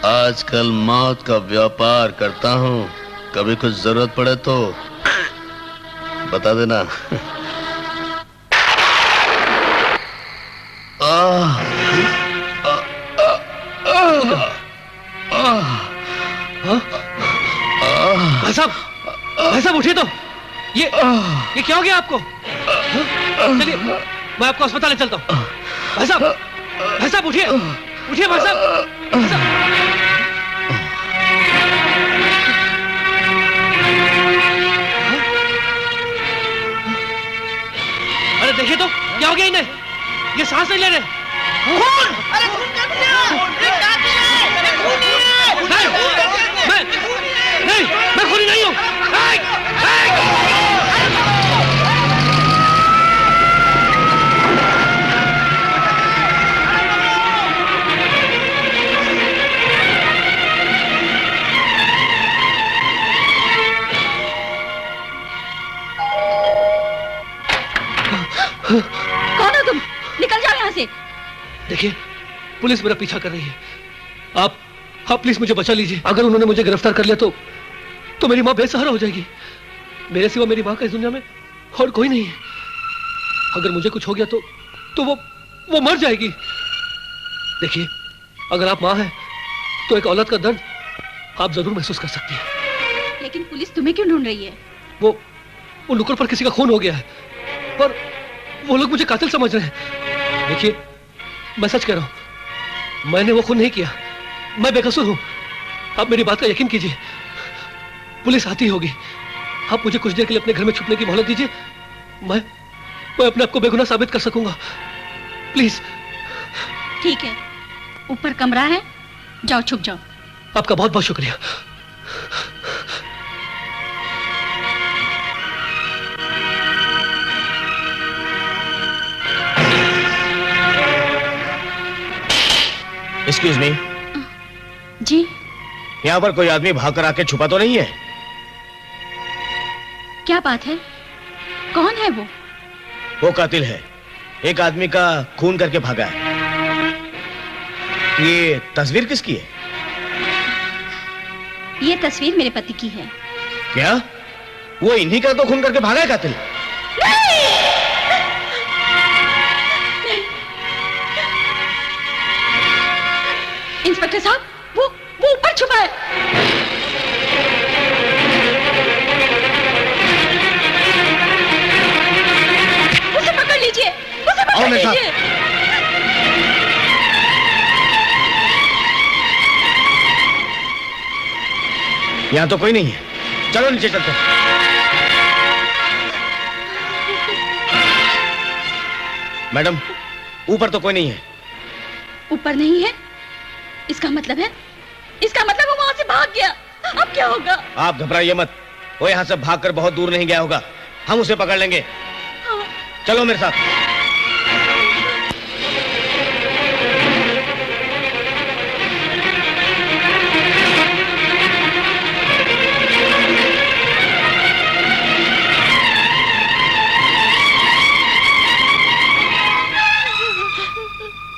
आजकल मौत का व्यापार करता हूं। कभी कुछ जरूरत पड़े तो बता देना। भाई साहब उठिए तो। ये क्या हो गया आपको? चलिए मैं आपको अस्पताल ले चलता हूँ। भाई साहब उठिए, उठिए भाई साहब। अरे देखिए तो क्या हो गया इन्हें? ये सांस नहीं ले रहे। खून! अरे खून कर दिया! मैं खूनी नहीं हूँ। कौन हो तुम? निकल जाओ यहाँ से। देखिए, पुलिस मेरा पीछा कर रही है। आप प्लीज मुझे बचा लीजिए। अगर उन्होंने मुझे गिरफ्तार कर लिया तो मेरी माँ बेसहारा हो जाएगी। मेरे सिवा मेरी माँ का इस दुनिया में और कोई नहीं है। अगर मुझे कुछ हो गया तो वो मर जाएगी। देखिए, अगर आप माँ हैं तो एक औलाद का दर्द आप जरूर महसूस कर सकती हैं। लेकिन पुलिस तुम्हें क्यों ढूंढ रही है? वो नुक्कड़ पर किसी का खून हो गया है, पर वो लोग मुझे कातिल समझ रहे हैं। देखिए, मैं सच कह रहा हूं, मैंने वो खून नहीं किया। मैं बेकसूर हूं। आप मेरी बात का यकीन कीजिए। पुलिस आती होगी। आप मुझे कुछ देर के लिए अपने घर में छुपने की मोहलत दीजिए। मैं अपने आप को बेगुनाह साबित कर सकूंगा। प्लीज। ठीक है, ऊपर कमरा है, जाओ छुप जाओ। आपका बहुत बहुत शुक्रिया। Excuse me. जी। यहाँ पर कोई आदमी भाग कर आके छुपा तो नहीं है? क्या बात है? कौन है वो? वो कातिल है। एक आदमी का खून करके भागा है। ये तस्वीर किसकी है? ये तस्वीर मेरे पति की है। क्या? वो इन्हीं का तो खून करके भागा है कातिल? इंस्पेक्टर साहब, वो ऊपर छुपा है। उसे पकड़ लीजिए, उसे पकड़ लीजिए। यहाँ तो कोई नहीं है। चलो नीचे चलते हैं। मैडम, ऊपर तो कोई नहीं है। ऊपर नहीं है? इसका मतलब वो वहां से भाग गया। अब क्या होगा? आप घबराइए मत। वो यहाँ से भागकर बहुत दूर नहीं गया होगा। हम उसे पकड़ लेंगे। हाँ। चलो मेरे साथ।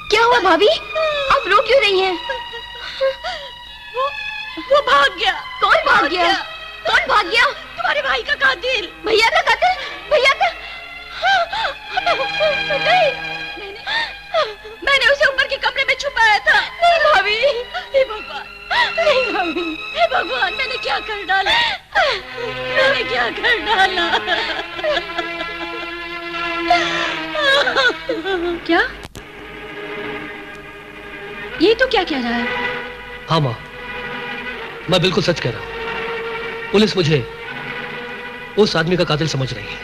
क्या हुआ भाभी? आप रो क्यों रही हैं? वो भाग गया। कौन भाग गया? कौन भाग गया? तुम्हारे भाई का कातिल। भैया का कातिल? भैया का? नहीं, मैंने उसे ऊपर के कमरे में छुपाया था। नहीं भाभी। हे भगवान, नहीं भाभी। हे भगवान, मैंने क्या कर डाला? मैंने क्या कर डाला। क्या? ये तो क्या कह रहा है? हाँ माँ, मैं बिल्कुल सच कह रहा हूँ। पुलिस मुझे उस आदमी का कातिल समझ रही है।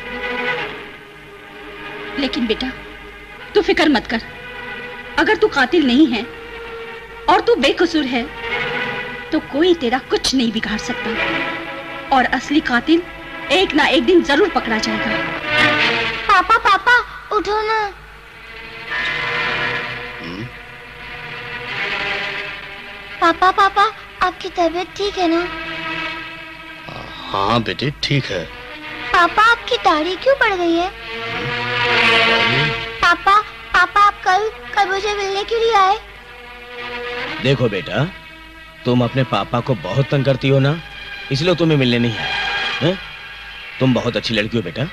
लेकिन बेटा, तू फिक्र मत कर। अगर तू कातिल नहीं है और तू बेकसूर है तो कोई तेरा कुछ नहीं बिगाड़ सकता और असली कातिल एक ना एक दिन जरूर पकड़ा जाएगा। पापा पापा उठो ना। पापा पापा आपकी तबीयत ठीक है ना? हाँ बेटे ठीक है। पापा आपकी दाढ़ी क्यों बढ़ गई है? पापा पापा आप कल मुझे मिलने क्यों नहीं आए? देखो बेटा, तुम अपने पापा को बहुत तंग करती हो ना, इसलिए तुम्हें मिलने नहीं आए हैं? तुम बहुत अच्छी लड़की हो बेटा।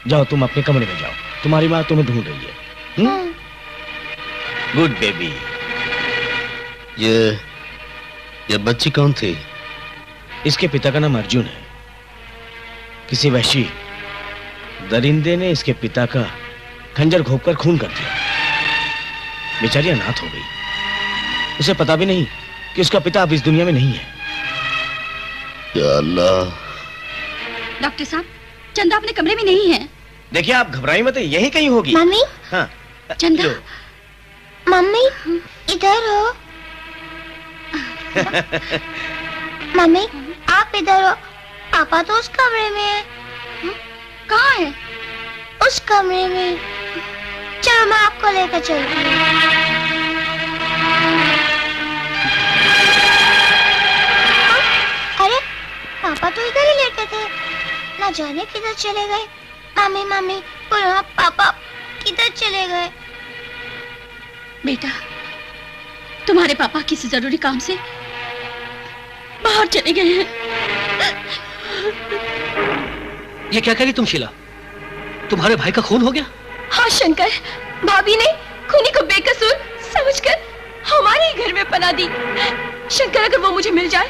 जाओ तुम अपने कमरे में जाओ, तुम्हारी माँ तुम्हें ढूंढ रही है। Good baby. ये बच्ची कौन थी? इसके पिता का नाम अर्जुन है। किसी वहशी दरिंदे ने इसके पिता का खंजर घोंपकर खून कर दिया। बेचारी अनाथ हो गई। उसे पता भी नहीं कि उसका पिता अब इस दुनिया में नहीं है। या अल्लाह। डॉक्टर साहब, चंदा अपने कमरे में नहीं है। देखिए आप घबराई मत, यहीं कहीं होगी। मम्मी। हाँ चंदा। मम्मी इधर हो। मम्मी आप इधर हो। पापा तो उस कमरे में है। कहाँ है? उस कमरे में। चलो मैं आपको लेकर चलती हूँ। अरे पापा तो इधर ही लेटे थे, ना जाने किधर चले गए। मम्मी मम्मी बोलो पापा किधर चले गए? बेटा, तुम्हारे पापा किसी जरूरी काम से बाहर चले गए हैं। ये क्या कह रही तुम शीला? तुम्हारे भाई का खून हो गया? हाँ शंकर, भाभी ने खूनी को बेकसूर समझकर हमारे ही घर में पना दी। शंकर, अगर वो मुझे मिल जाए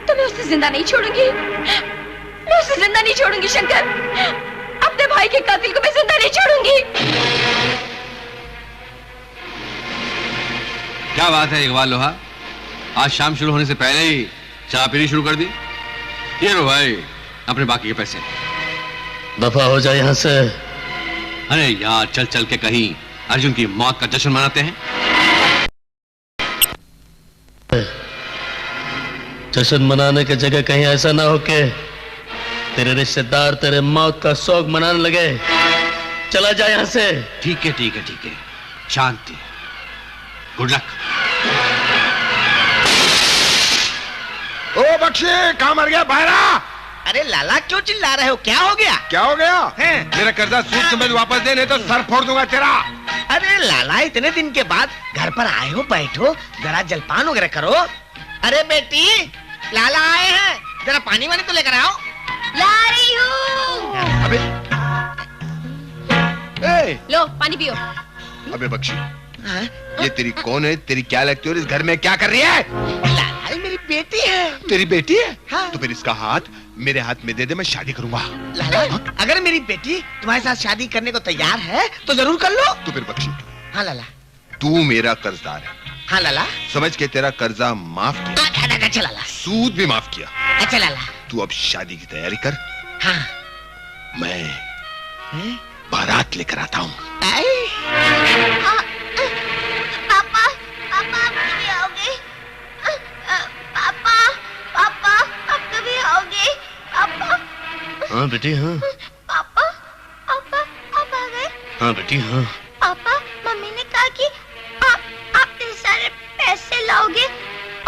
तो मैं उसे जिंदा नहीं छोड़ूंगी। मैं उसे जिंदा नहीं छोड़ूंगी शंकर। अपने भाई के कातिल को मैं जिंदा नहीं छोड़ूंगी। क्या बात है इकबाल लोहा, आज शाम शुरू होने से पहले ही चाय पीनी शुरू कर दी। ये लो भाई अपने बाकी के पैसे। दफा हो जाए यहाँ से। अरे यार, चल चल के कहीं अर्जुन की मौत का जश्न मनाते हैं। जश्न मनाने की जगह कहीं ऐसा ना हो के तेरे रिश्तेदार तेरे मौत का शौक मनाने लगे। चला जाए यहाँ से। ठीक है ठीक है ठीक है, शांति, गुड लक। ओ बख्शी, कहाँ मर गया बहरा? अरे लाला क्यों चिल्ला रहे हो? क्या हो गया? क्या हो गया? मेरा कर्जा सूद समेत वापस दे, नहीं तो सर फोड़ दूंगा तेरा। अरे लाला, इतने दिन के बाद घर पर आए हो, बैठो जरा जलपान वगैरह करो। अरे बेटी, लाला आए हैं, जरा पानी वानी तो लेकर आओ। ला रही हूँ। अबे लो पानी पियो। अबे बख्शी, ये तेरी कौन है? तेरी क्या लगती है और इस घर में क्या कर रही है? लाला, ये मेरी बेटी है। तेरी बेटी है? हाँ। तो फिर इसका हाथ मेरे हाथ में दे दे, मैं शादी करूंगा। लाला, अगर मेरी बेटी तुम्हारे साथ शादी करने को तैयार है तो जरूर कर लो। तो फिर बख्शी, हाँ लाला। तू मेरा कर्जदार है। हाँ लाला। समझ के तेरा कर्जा माफ किया। अच्छा लाला। सूद भी माफ किया। अच्छा लाला। तू अब शादी की तैयारी कर। हाँ। मैं बारात लेकर आता हूँ। पापा पापा आप कभी आओगे? पापा पापा आप कभी आओगे? पापा। हाँ बेटी हाँ। पापा पापा आप आ गए? हाँ बेटी हाँ। पापा, मम्मी ने कहा कि आप इतने सारे पैसे लाओगे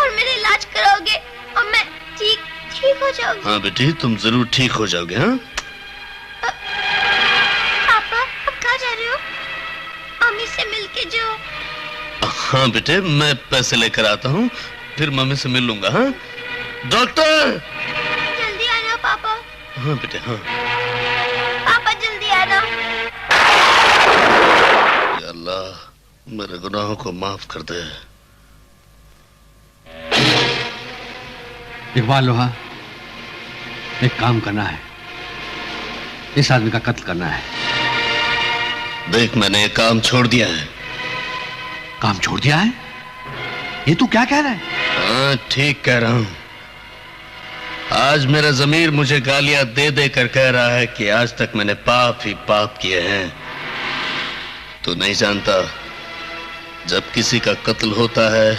और मेरा इलाज कराओगे और मैं ठीक हो जाऊंगी। हाँ बेटी, तुम जरूर ठीक हो जाओगे। हाँ पापा, आप कहाँ जा रहे हो? मम्मी से मिलके जाओ। हाँ बेटे, मैं पैसे लेकर आता हूँ, फिर मम्मी से मिल लूंगा। हाँ डॉक्टर, जल्दी आना पापा। हाँ बेटे हाँ। पापा जल्दी आना। या अल्लाह, मेरे गुनाहों को माफ कर दे। इकबाल लोहा, एक काम करना है। इस आदमी का कत्ल करना है। देख, मैंने ये काम छोड़ दिया है। काम छोड़ दिया है? ये तू क्या कह रहा है? हाँ, ठीक कह रहा हूं। आज मेरा ज़मीर मुझे गालियां दे दे कर कह रहा है कि आज तक मैंने पाप ही पाप किए हैं। तू नहीं जानता, जब किसी का कत्ल होता है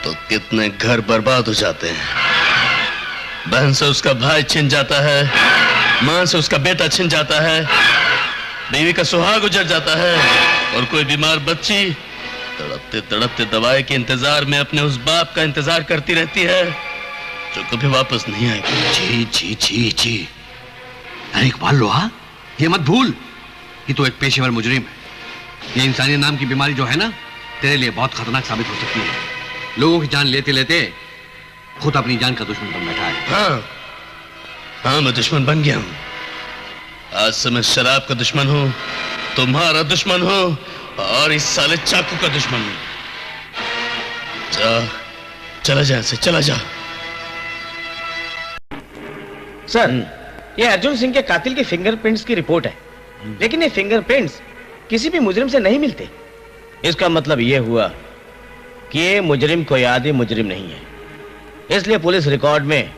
तो कितने घर बर्बाद हो जाते हैं। बहन से उसका भाई छिन जाता है, मां से उसका बेटा छिन जाता है, बीवी का सुहाग उजड़ जाता है, और कोई बीमार बच्ची तड़पते तड़पते दवाई के इंतजार में अपने उस बाप का इंतजार करती रहती है जो कभी वापस नहीं आएगी। जी जी जी जी। अरे इकबाल लोहा, ये मत भूल कि तू एक पेशेवर मुजरिम है। ये इंसानियत नाम की बीमारी जो है ना, तेरे लिए बहुत खतरनाक साबित हो सकती है। लोगों की जान लेते लेते खुद अपनी जान का दुश्मन बन बैठा है। हाँ, मैं दुश्मन बन गया हूं। आज से मैं शराब का दुश्मन हूं, तुम्हारा दुश्मन हूं, और इस साले चाकू का दुश्मन हूं। चला जा से, चला जा। सर, ये अर्जुन सिंह के कातिल के फिंगरप्रिंट्स की रिपोर्ट है, लेकिन ये फिंगरप्रिंट्स किसी भी मुजरिम से नहीं मिलते। इसका मतलब ये हुआ कि ये मुजरिम कोई आदि मुजरिम नहीं है, इसलिए पुलिस रिकॉर्ड में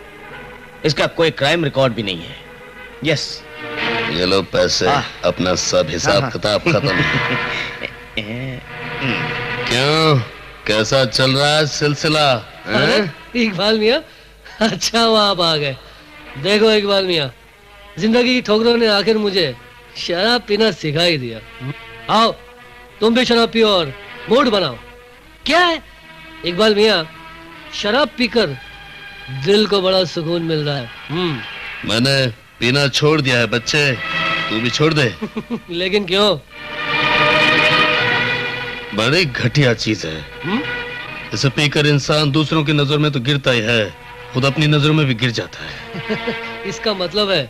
इसका कोई क्राइम रिकॉर्ड भी नहीं है। यस। ये लो पैसे, अपना सब हिसाब किताब खत्म। क्यों, कैसा चल रहा है सिलसिला? इकबाल मियां, अच्छा हुआ आप आ गए। देखो इकबाल मियां, जिंदगी की ठोकरों ने आखिर मुझे शराब पीना सिखा ही दिया। आओ तुम भी शराब पियो और मूड बनाओ। क्या है इकबाल मियां, शराब पीकर दिल को बड़ा सुकून मिल रहा है। मैंने पीना छोड़ दिया है बच्चे, तू भी छोड़ दे। लेकिन क्यों? बड़ी घटिया चीज है। इसे पीकर इंसान दूसरों की नजर में तो गिरता ही है, खुद अपनी नजरों में भी गिर जाता है। इसका मतलब है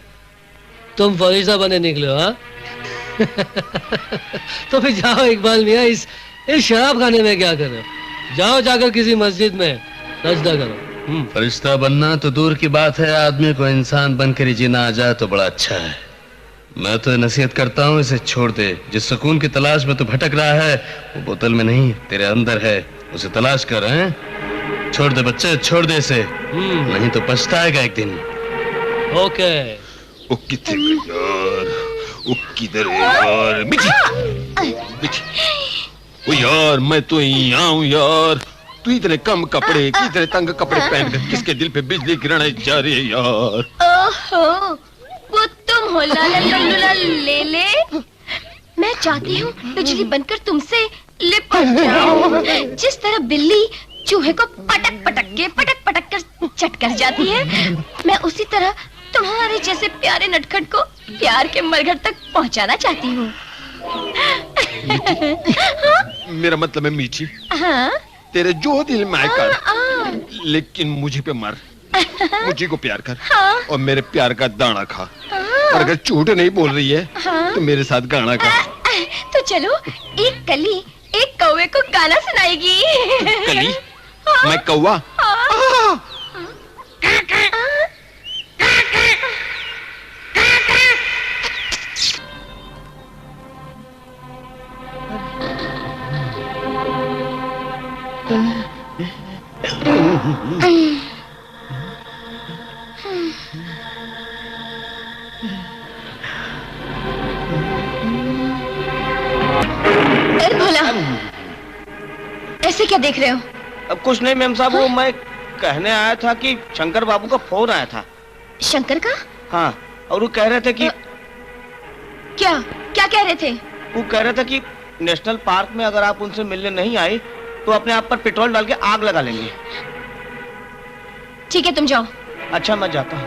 तुम फरिश्ता बने निकले हो? हाँ? तो फिर जाओ इकबाल मियां, इस शराब खाने में क्या कर रहे हो? जाओ जाकर किसी मस्जिद में सजदा करो। फरिश्ता बनना तो दूर की बात है, आदमी को इंसान बनकर ही जीना आ जाए तो बड़ा अच्छा है। मैं तो नसीहत करता हूँ, इसे छोड़ दे। जिस सुकून की तलाश में तो भटक रहा है, वो बोतल में नहीं तेरे अंदर है, उसे तलाश कर। हैं? छोड़ दे बच्चे, छोड़ दे इसे, नहीं तो पछताएगा एक दिन। ओके। ओ किधर यार, ओ किधर यार, ओ यार, मैं तो यहाँ हूँ यार। तू इतने कम कपड़े, इतने तंग कपड़े पहनकर किसके दिल पे बिजली गिराने जा रही है यार? ओहो, वो तुम हो लाला लल्लूला ले ले। मैं चाहती हूँ बिजली बनकर तुमसे लिपट जाऊं। जिस तरह बिल्ली चूहे को पटक पटक कर चट कर जाती है, मैं उसी तरह तुम्हारे जैसे प्यारे नटखट को प्यार के मरघट तक पहुँचाना चाहती हूँ। मेरा मतलब है मीठी, हाँ? तेरे जो दिल में आए कर, लेकिन मुझे पे मर, मुझे को प्यार कर, और मेरे प्यार का दाना खा। और अगर झूठ नहीं बोल रही है तो मेरे साथ गाना गा। तो चलो, एक कली एक कौवे को गाना सुनाएगी। कली? मैं कौवा? भोला, ऐसे क्या देख रहे हो? अब कुछ नहीं मैम साहब, वो मैं कहने आया था कि शंकर बाबू का फोन आया था। शंकर का? हाँ, और वो कह रहे थे कि क्या क्या कह रहे थे? वो कह रहे थे कि नेशनल पार्क में अगर आप उनसे मिलने नहीं आई तो अपने आप पर पेट्रोल डाल के आग लगा लेंगे। ठीक है, तुम जाओ। अच्छा, मैं जाता हूँ।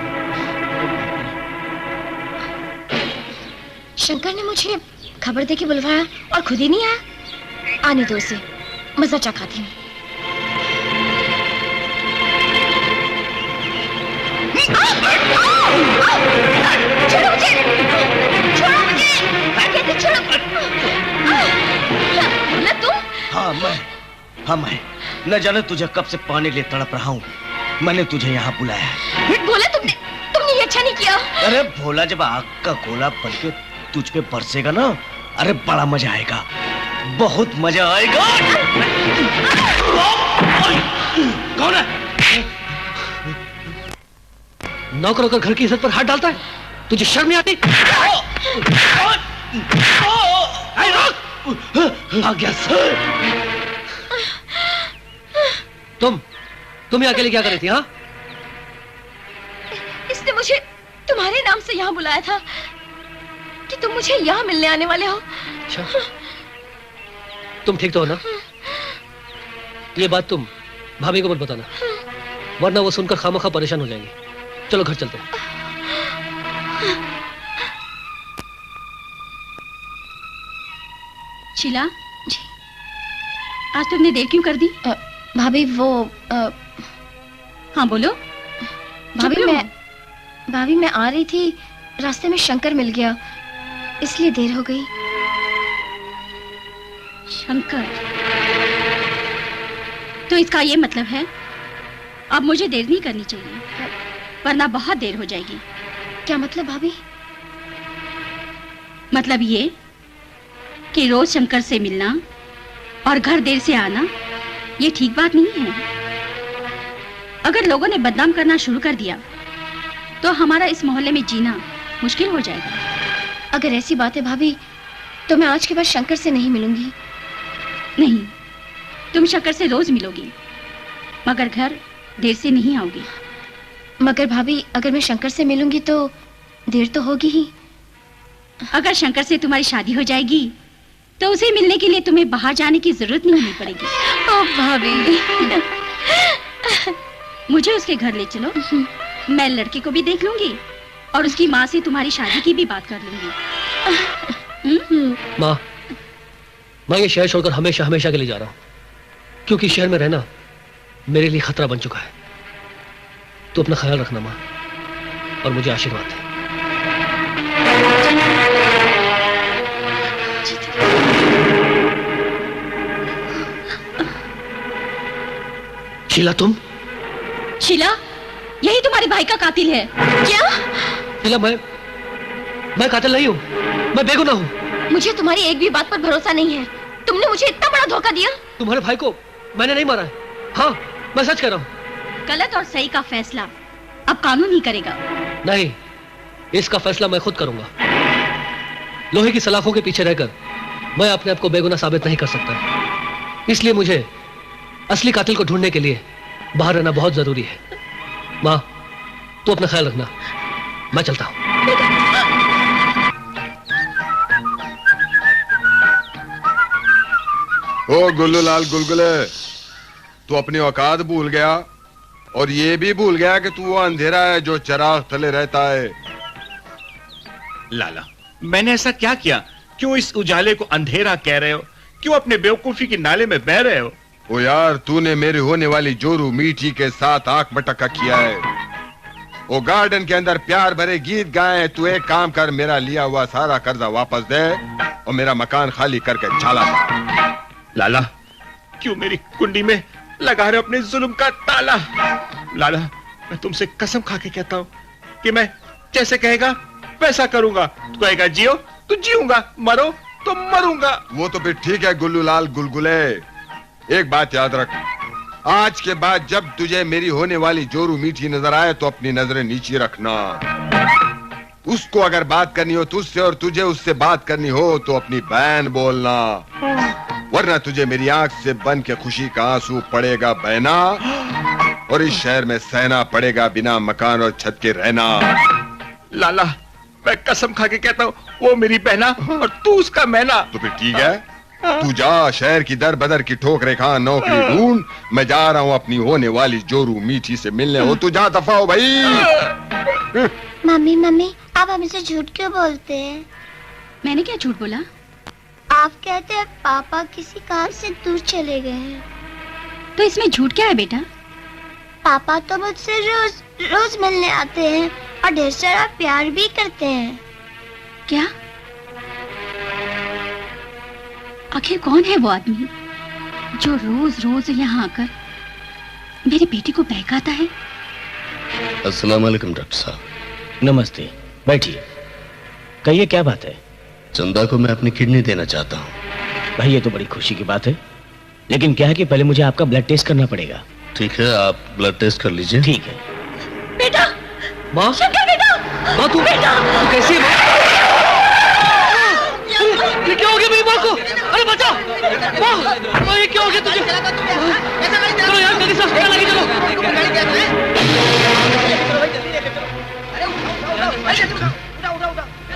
शंकर ने मुझे खबर देके बुलवाया और खुद ही नहीं आया। आने दो उसे, मजा चखाती हूँ। छोड़ो मुझे, छोड़ो मुझे, कहते छोड़ो। बोला तुम? हाँ मैं न जाने तुझे कब से पाने के लिए तड़प रहा हूँ। मैंने तुझे यहाँ बुलाया है। बोला तुमने ये अच्छा नहीं किया। अरे भोला, जब आग का गोला बन के तुझ पे बरसेगा ना, अरे बड़ा मजा आएगा, बहुत मजा आएगा। कौन है? नौकर होकर घर की इज्जत पर हाथ डालता है, तुझे शर्म नहीं आती? आ गया सर। तुम यहाँ अकेले क्या कर रही थी? हाँ, इसने मुझे तुम्हारे नाम से यहाँ बुलाया था कि तुम मुझे यहाँ मिलने आने वाले हो। अच्छा, तुम ठीक तो हो ना? ये बात तुम भाभी को मत बताना, वरना वो सुनकर खामखा परेशान हो जाएंगी। चलो घर चलते हैं। शीला जी, आज तुमने देर क्यों कर दी? भाभी वो हाँ बोलो। भाभी मैं आ रही थी, रास्ते में शंकर मिल गया, इसलिए देर हो गई। शंकर? तो इसका ये मतलब है अब मुझे देर नहीं करनी चाहिए, वरना बहुत देर हो जाएगी। क्या मतलब भाभी? मतलब ये कि रोज शंकर से मिलना और घर देर से आना ये ठीक बात नहीं है। अगर लोगों ने बदनाम करना शुरू कर दिया तो हमारा इस मोहल्ले में जीना मुश्किल हो जाएगा। अगर ऐसी बात है भाभी, तो मैं आज के बाद शंकर से नहीं मिलूंगी। नहीं, तुम शंकर से रोज मिलोगी, मगर घर देर से नहीं आओगी। मगर भाभी, अगर मैं शंकर से मिलूंगी तो देर तो होगी ही। अगर शंकर से तुम्हारी शादी हो जाएगी तो उसे मिलने के लिए तुम्हें बाहर जाने की जरूरत नहीं पड़ेगी। ओ भाभी, मुझे उसके घर ले चलो, मैं लड़के को भी देख लूंगी और उसकी माँ से तुम्हारी शादी की भी बात कर लूंगी। माँ, मैं ये शहर छोड़कर हमेशा हमेशा के लिए जा रहा हूँ, क्योंकि शहर में रहना मेरे लिए खतरा बन चुका है। तो अपना ख्याल रखना माँ, और मुझे आशीर्वाद दे। शीला, तुम? शीला, यही तुम्हारे भाई का कातिल है क्या? शीला, मैं कातिल नहीं हूँ, मैं बेगुनाह हूँ। मुझे तुम्हारी एक भी बात पर भरोसा नहीं है। तुमने मुझे इतना बड़ा धोखा दिया। तुम्हारे भाई को मैंने नहीं मारा है। हाँ, मैं सच कह रहा हूँ। गलत और सही का फैसला अब कानून ही करेगा। नहीं, इसका फैसला मैं खुद करूंगा। लोहे की सलाखों के पीछे रहकर मैं अपने आप को बेगुनाह साबित नहीं कर सकता, इसलिए मुझे असली कातिल को ढूंढने के लिए बाहर रहना बहुत जरूरी है। माँ, तू अपना ख्याल रखना, मैं चलता हूँ। ओ गुल्लूलाल गुलगुले, तू अपनी औकात भूल गया और ये भी भूल गया कि तू वो अंधेरा है जो चिराग तले रहता है। लाला, मैंने ऐसा क्या किया? क्यों इस उजाले को अंधेरा कह रहे हो? क्यों अपने बेवकूफी के नाले में बह रहे हो? ओ यार, तूने मेरी होने वाली जोरू मीठी के साथ आंख मटका किया है। वो गार्डन के अंदर प्यार भरे गीत गाए। तू एक काम कर, मेरा लिया हुआ सारा कर्जा वापस दे और मेरा मकान खाली करके चला जा। लाला, क्यों मेरी कुंडी में लगा रहे हो अपने जुल्म का ताला? लाला, मैं तुमसे कसम खा के कहता हूँ कि मैं जैसे कहेगा वैसा करूंगा। तू कहेगा जियो तो जीऊंगा, मरो तो मरूंगा। वो तो फिर ठीक है गुल्लूलाल गुलगुले, एक बात याद रख, आज के बाद जब तुझे मेरी होने वाली जोरू मीठी नजर आए तो अपनी नजरें नीचे रखना। उसको अगर बात करनी हो तुझसे और तुझे उससे बात करनी हो तो अपनी बहन बोलना, वरना तुझे मेरी आंख से बन के खुशी का आंसू पड़ेगा बहना, और इस शहर में सहना पड़ेगा बिना मकान और छत के रहना। लाला, मैं कसम खा के कहता हूँ, वो मेरी बहना और तू उसका मैना। तो फिर ठीक है, तू जा, शहर की दर बदर की ठोकरें खा, नौकरी ढूंढ। मैं जा रहा हूँ अपनी होने वाली जोरू मीठी से मिलने। हो तू जा, दफा हो भाई। मम्मी मम्मी, आप हमसे झूठ क्यों बोलते हैं? मैंने क्या झूठ बोला? आप कहते हैं पापा किसी काम से दूर चले गए हैं। तो इसमें झूठ क्या है बेटा? पापा तो मुझसे रोज रोज मिलने आते हैं और ढेर सारा प्यार भी करते हैं। क्या? आखिर कौन है वो आदमी जो रोज रोज यहाँ आकर मेरी बेटी को बहकाता है? अस्सलाम वालेकुम डॉक्टर साहब। नमस्ते। बैठिए, कहिए क्या बात है? चंदा को मैं अपनी किडनी देना चाहता हूँ। भाई ये तो बड़ी खुशी की बात है, लेकिन क्या है कि पहले मुझे आपका ब्लड टेस्ट करना पड़ेगा। ठीक है, आप ब्लड टेस्ट कर लीजिए। ठीक है। बेटा, माँ, शंकर बेटा, माँ तू बेटा, तू कैसी है माँ? ये क्या हो गया मेरी माँ को? अरे बचा! माँ, ये क्या हो गया तुझे? चलो यार, जल्दी से हॉस्पिटल लेके चलो।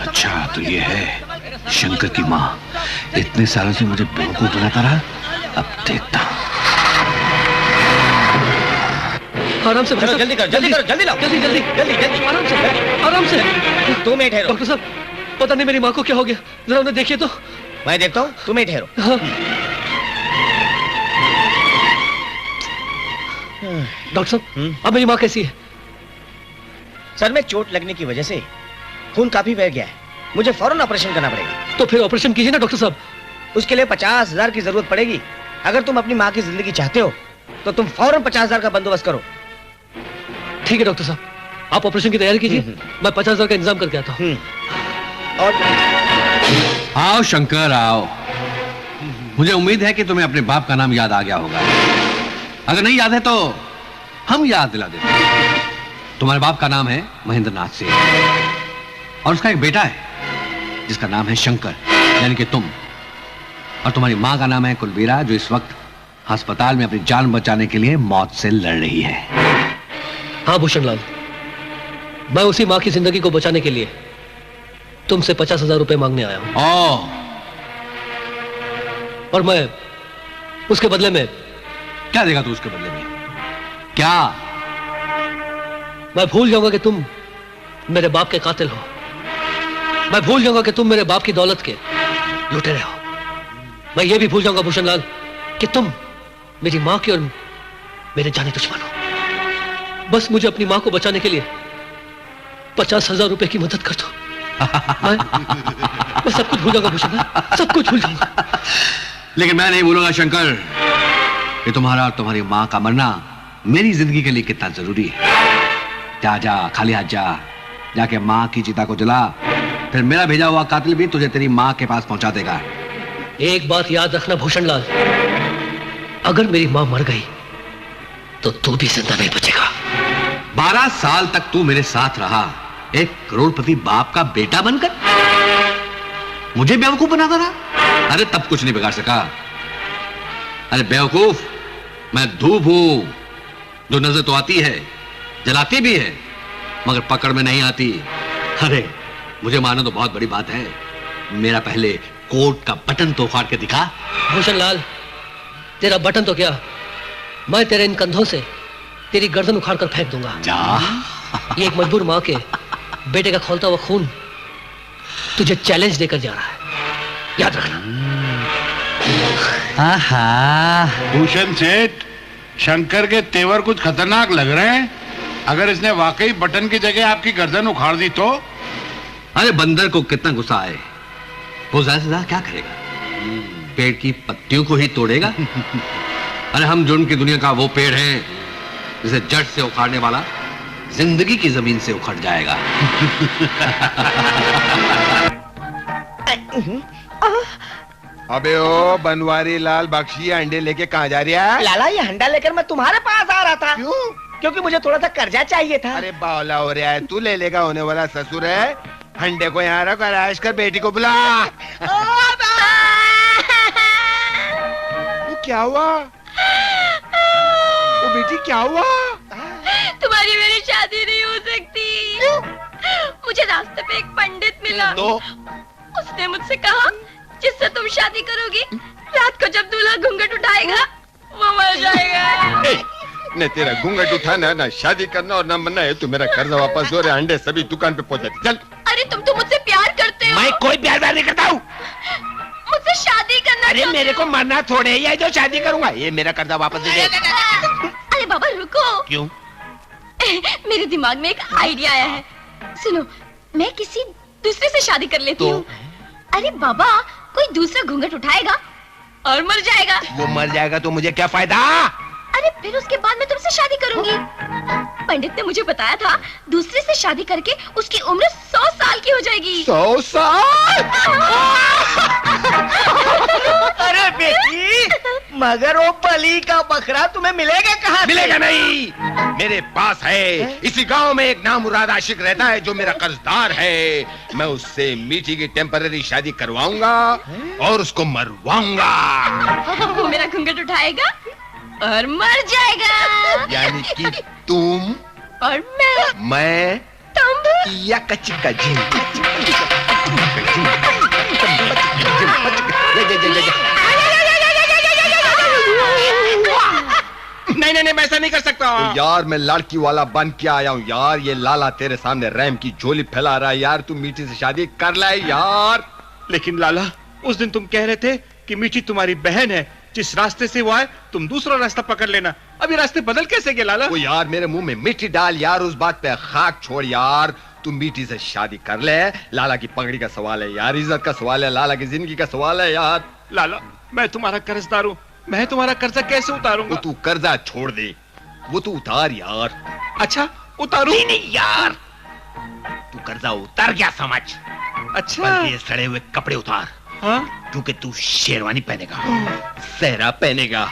अच्छा तो ये है शंकर की माँ। इतने सालों से मुझे बेवकूफ बनाता रहा, अब देखता हूँ। आराम से, चलो जल्दी करो, जल्दी करो, जल्दी लाओ, जल्दी जल्दी जल्दी जल्दी, आराम से, आराम से। 2 मिनट ठहरो। डॉक्टर साहब, पता नहीं मेरी माँ को क्या हो गया, जरा उन्हें देखिए तो। मैं देखता हूँ, तुम्हें ठहरो। हाँ। डॉक्टर साहब, अब मेरी माँ कैसी है? सर में चोट लगने की वजह से खून काफी बह गया है, मुझे फौरन ऑपरेशन करना पड़ेगा। तो फिर ऑपरेशन कीजिए ना डॉक्टर साहब। उसके लिए 50,000 की जरूरत पड़ेगी। अगर तुम अपनी माँ की जिंदगी चाहते हो तो तुम फौरन 50,000 का बंदोबस्त करो। ठीक है डॉक्टर साहब, आप ऑपरेशन की तैयारी कीजिए, मैं 50,000 का इंतजाम करके आता हूँ। और आओ शंकर आओ। मुझे उम्मीद है कि तुम्हें अपने बाप का नाम याद आ गया होगा। अगर नहीं याद है तो हम याद दिला देते हैं। तुम्हारे बाप का नाम है महेंद्रनाथ सेठ और उसका एक बेटा है जिसका नाम है शंकर, यानी कि तुम। और तुम्हारी माँ का नाम है कुलबीरा, जो इस वक्त अस्पताल में अपनी जान बचाने के लिए मौत से लड़ रही है। हाँ भूषणलाल, मैं उसी माँ की जिंदगी को बचाने के लिए तुमसे 50,000 रुपए मांगने आया हूं। और मैं उसके बदले में क्या देगा तू? उसके बदले में क्या? मैं भूल जाऊंगा कि तुम मेरे बाप के कातिल हो। मैं भूल जाऊंगा कि तुम मेरे बाप की दौलत के लुटेरे हो। मैं ये भी भूल जाऊंगा भूषणलाल कि तुम मेरी माँ की और मेरे जानी दुश्मन हो। बस मुझे अपनी माँ को बचाने के लिए 50,000 रुपए की मदद कर दो। मैं सब कुछ भूल जाऊंगा भूषणलाल, सब कुछ भूल जाऊंगा। लेकिन मैं नहीं भूलूंगा शंकर कि तुम्हारा और तुम्हारी माँ का मरना मेरी जिंदगी के लिए कितना जरूरी है। जा खाली हाथ जा, जाके माँ की चिता को जला, फिर मेरा भेजा हुआ कातिल भी तुझे तेरी माँ के पास पहुंचा देगा। एक बात याद रखना भूषणलाल, अगर मेरी माँ मर गई तो तू भी जिंदा नहीं बचेगा। 12 साल तक तू मेरे साथ रहा, एक करोड़पति बाप का बेटा बनकर मुझे बेवकूफ बनाता रहा। अरे तब कुछ नहीं बिगाड़ सका। अरे बेवकूफ, मैं धूप हूं जो नजर तो आती है, जलाती भी है, मगर पकड़ में नहीं आती। अरे मुझे मानो तो बहुत बड़ी बात है। मेरा पहले कोट का बटन तो उखाड़ के दिखा। भूषणलाल, तेरा बटन तो क्या, मैं तेरे इन कंधों से तेरी गर्दन उखाड़ कर फेंक दूंगा। जा। ये एक मजबूर माँ के बेटे का खौलता हुआ खून तुझे चैलेंज देकर जा रहा है, याद रखना। भूषण सेठ, शंकर के तेवर कुछ खतरनाक लग रहे हैं। अगर इसने वाकई बटन की जगह आपकी गर्दन उखाड़ दी तो? अरे बंदर को कितना गुस्सा आए, वो ज्यादा से ज्यादा क्या करेगा? पेड़ की पत्तियों को ही तोड़ेगा। अरे हम जुर्म की दुनिया का वो पेड़ है जिसे जड़ से उखाड़ने वाला जिंदगी की जमीन से उखड़ जाएगा। अबे ओ बनवारी लाल बख्शी अंडे लेके कहाँ जा रही है? लाला, ये हंडा लेकर मैं तुम्हारे पास आ रहा था। क्यों? क्योंकि मुझे थोड़ा सा कर्जा चाहिए था। अरे बावला हो रहा है, तू ले लेगा होने वाला ससुर है। हंडे को यहाँ रख और ऐश कर, बेटी को बुला। क्या हुआ? वो बेटी क्या हुआ? तुम्हारी मेरी शादी नहीं हो सकती। मुझे रास्ते पे एक पंडित मिला तो उसने मुझसे कहा जिससे तुम शादी करोगी, रात को जब दूल्हा घूंघट उठाएगा वो मर जाएगा। न तेरा घूंघट उठाना, ना शादी करना और ना मरना है। तू मेरा कर्जा वापस दो, अंडे सभी दुकान पे पहुंचा। चल। अरे तुम तो मुझसे प्यार करते हो। मैं कोई प्यार नहीं करता हूँ। मुझसे शादी करना। अरे मेरे को मरना थोड़े ही है जो शादी करूंगा। ये मेरा कर्जा वापस दे दे। अरे बाबा रुको। क्यों? मेरे दिमाग में एक आइडिया आया है। सुनो, मैं किसी दूसरे से शादी कर लेती हूँ। अरे बाबा, कोई दूसरा घूंघट उठाएगा और मर जाएगा। वो मर जाएगा तो मुझे क्या फायदा? अरे फिर उसके बाद मैं तुमसे शादी करूंगी। पंडित ने मुझे बताया था दूसरे से शादी करके उसकी उम्र 100 साल की हो जाएगी। 100 साल? अरे बेटी, मगर वो बलि का बकरा तुम्हें मिलेगा कहाँ? मिलेगा नहीं, मेरे पास है। इसी गांव में एक नामुराद आशिक रहता है जो मेरा कर्जदार है। मैं उससे मीठी की टेम्पररी शादी करवाऊंगा और उसको मरवाऊंगा। वो मेरा घूंघट उठाएगा और मर जाएगा। यानी कि तुम और मैं तुम या कच्ची का जी। नहीं नहीं नहीं, मैं ऐसा नहीं कर सकता। तो यार मैं लड़की वाला बन के आया हूँ यार। ये लाला तेरे सामने रैम की झोली फैला रहा है यार। तू मीठी से शादी कर ले यार। लेकिन लाला, उस दिन तुम कह रहे थे कि मीठी तुम्हारी बहन है, जिस रास्ते से वो आए तुम दूसरा रास्ता पकड़ लेना। अभी रास्ते बदल कैसे गए लाला? वो यार मेरे मुंह में मिट्टी डाल यार, उस बात पे खाक छोड़ यार। तुम मीठी से शादी कर ले। लाला की पगड़ी का सवाल है यार, इज्जत का सवाल है, लाला की जिंदगी का सवाल है यार। लाला, मैं तुम्हारा कर्जदार हूँ, मैं तुम्हारा कर्जा कैसे उतारूंगा? वो तू कर्जा छोड़ दे, वो तू उतार यार। अच्छा उतारू? नहीं यार, तू कर्जा उतार गया समझ। अच्छा, ये सड़े हुए कपड़े उतार। हाँ? क्योंकि तू शेरवानी पहनेगा, सहरा पहनेगा,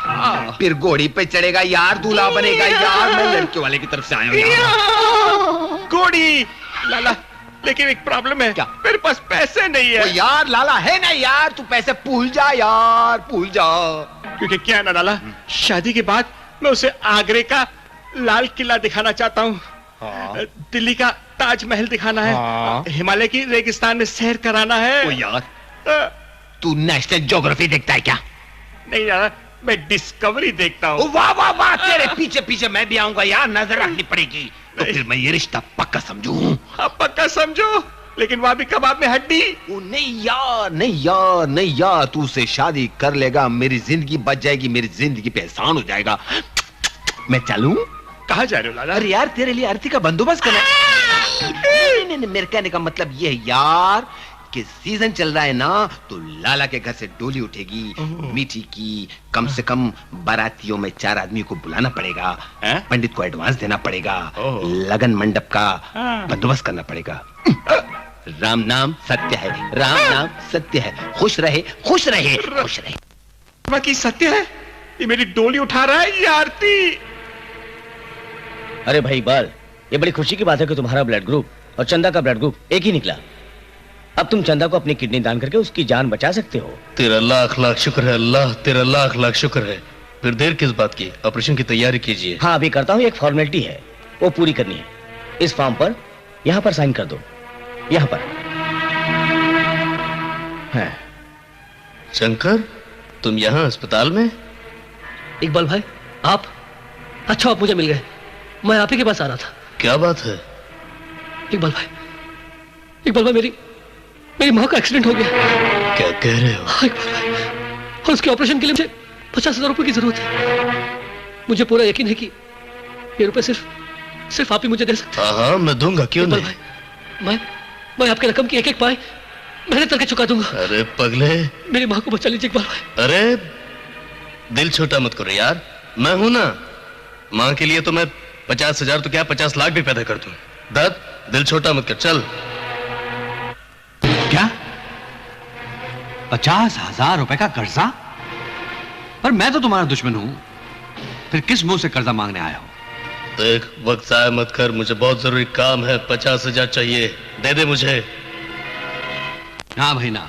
फिर घोड़ी पे चढ़ेगा यार, दूल्हा बनेगा यार। मैं लड़के वाले की तरफ से आया हूँ यार। घोड़ी? लाला, लेकिन एक प्रॉब्लम है। क्या? मेरे पास पैसे नहीं है। यार लाला है ना यार, तू पैसे भूल जा यार, भूल जा। क्योंकि क्या है ना लाला, शादी के बाद मैं उसे आगरे का लाल किला दिखाना चाहता हूँ। हाँ। दिल्ली का ताजमहल दिखाना है। हाँ। हिमालय की रेगिस्तान में सैर कराना है। ओ यार, तू नेशनल ज्योग्राफी देखता है क्या? नहीं यार, मैं डिस्कवरी देखता हूँ। वाह वाह वाह, तेरे पीछे पीछे मैं भी आऊंगा यार, नजर रखनी पड़ेगी। तो फिर मैं ये रिश्ता पक्का समझूं। आप पक्का समझो, लेकिन वहां भी कबाब में हड्डी। नहीं यार, नहीं यार, नहीं यार, तू से शादी कर लेगा, मेरी जिंदगी बच जाएगी, मेरी जिंदगी पे एहसान हो जाएगा। मैं चलूं? कहाँ जा रहे हो लाला? अरे यार, तेरे लिए आरती का बंदोबस्त करना। नहीं, मेरे कहने का मतलब ये है यार कि सीजन चल रहा है ना, तो लाला के घर से डोली उठेगी मीठी की। कम से कम बारातियों में 4 आदमी को बुलाना पड़ेगा, पंडित को एडवांस देना पड़ेगा, लगन मंडप का बंदोबस्त करना पड़ेगा। राम नाम सत्य है, राम नाम सत्य है। खुश रहे, खुश रहे, खुश रहे। बाकी सत्य है? ये मेरी डोली उठा रहा है या आरती? अरे भाई इकबाल, ये बड़ी खुशी की बात है कि तुम्हारा ब्लड ग्रुप और चंदा का ब्लड ग्रुप एक ही निकला। अब तुम चंदा को अपनी किडनी दान करके उसकी जान बचा सकते हो। तेरा लाख लाख शुक्र है अल्लाह, तेरा लाख लाख शुक्र है। फिर देर किस बात की, ऑपरेशन की तैयारी कीजिए। हाँ अभी करता हूँ, एक फॉर्मेलिटी है वो पूरी करनी है। इस फॉर्म पर यहाँ पर साइन कर दो, यहाँ पर। है शंकर, तुम यहाँ अस्पताल में? इकबाल भाई आप, अच्छा आप मुझे मिल गए, मैं आप ही के पास आ रहा था। क्या बात है? इकबाल भाई मेरी माँ का एक्सीडेंट हो गया। क्या कह रहे हो? हाँ इकबाल भाई, और उसके ऑपरेशन के लिए मुझे 50,000 रुपए की जरूरत है। मुझे पूरा यकीन है कि ये रुपए सिर्फ आप ही मुझे दे सकते हैं। हाँ मैं दूंगा, क्यों नहीं। भाई मैं आपके रकम की एक पाई मेहनत करके चुका दूंगा। अरे पगले, मेरी माँ को बचा लीजिए इकबाल भाई। अरे दिल छोटा मत करो यार, मैं हूं ना। माँ के लिए तो मैं 50,000 तो क्या 50 लाख भी पैदा कर दूं। दत्त, दिल छोटा मत कर, चल। क्या 50,000 रुपए का कर्जा? पर मैं तो तुम्हारा दुश्मन हूं, फिर किस मुंह से कर्जा मांगने आया हो? देख, वक्त जाया मत कर, मुझे बहुत जरूरी काम है। 50,000 चाहिए, दे दे मुझे। हाँ भाई ना,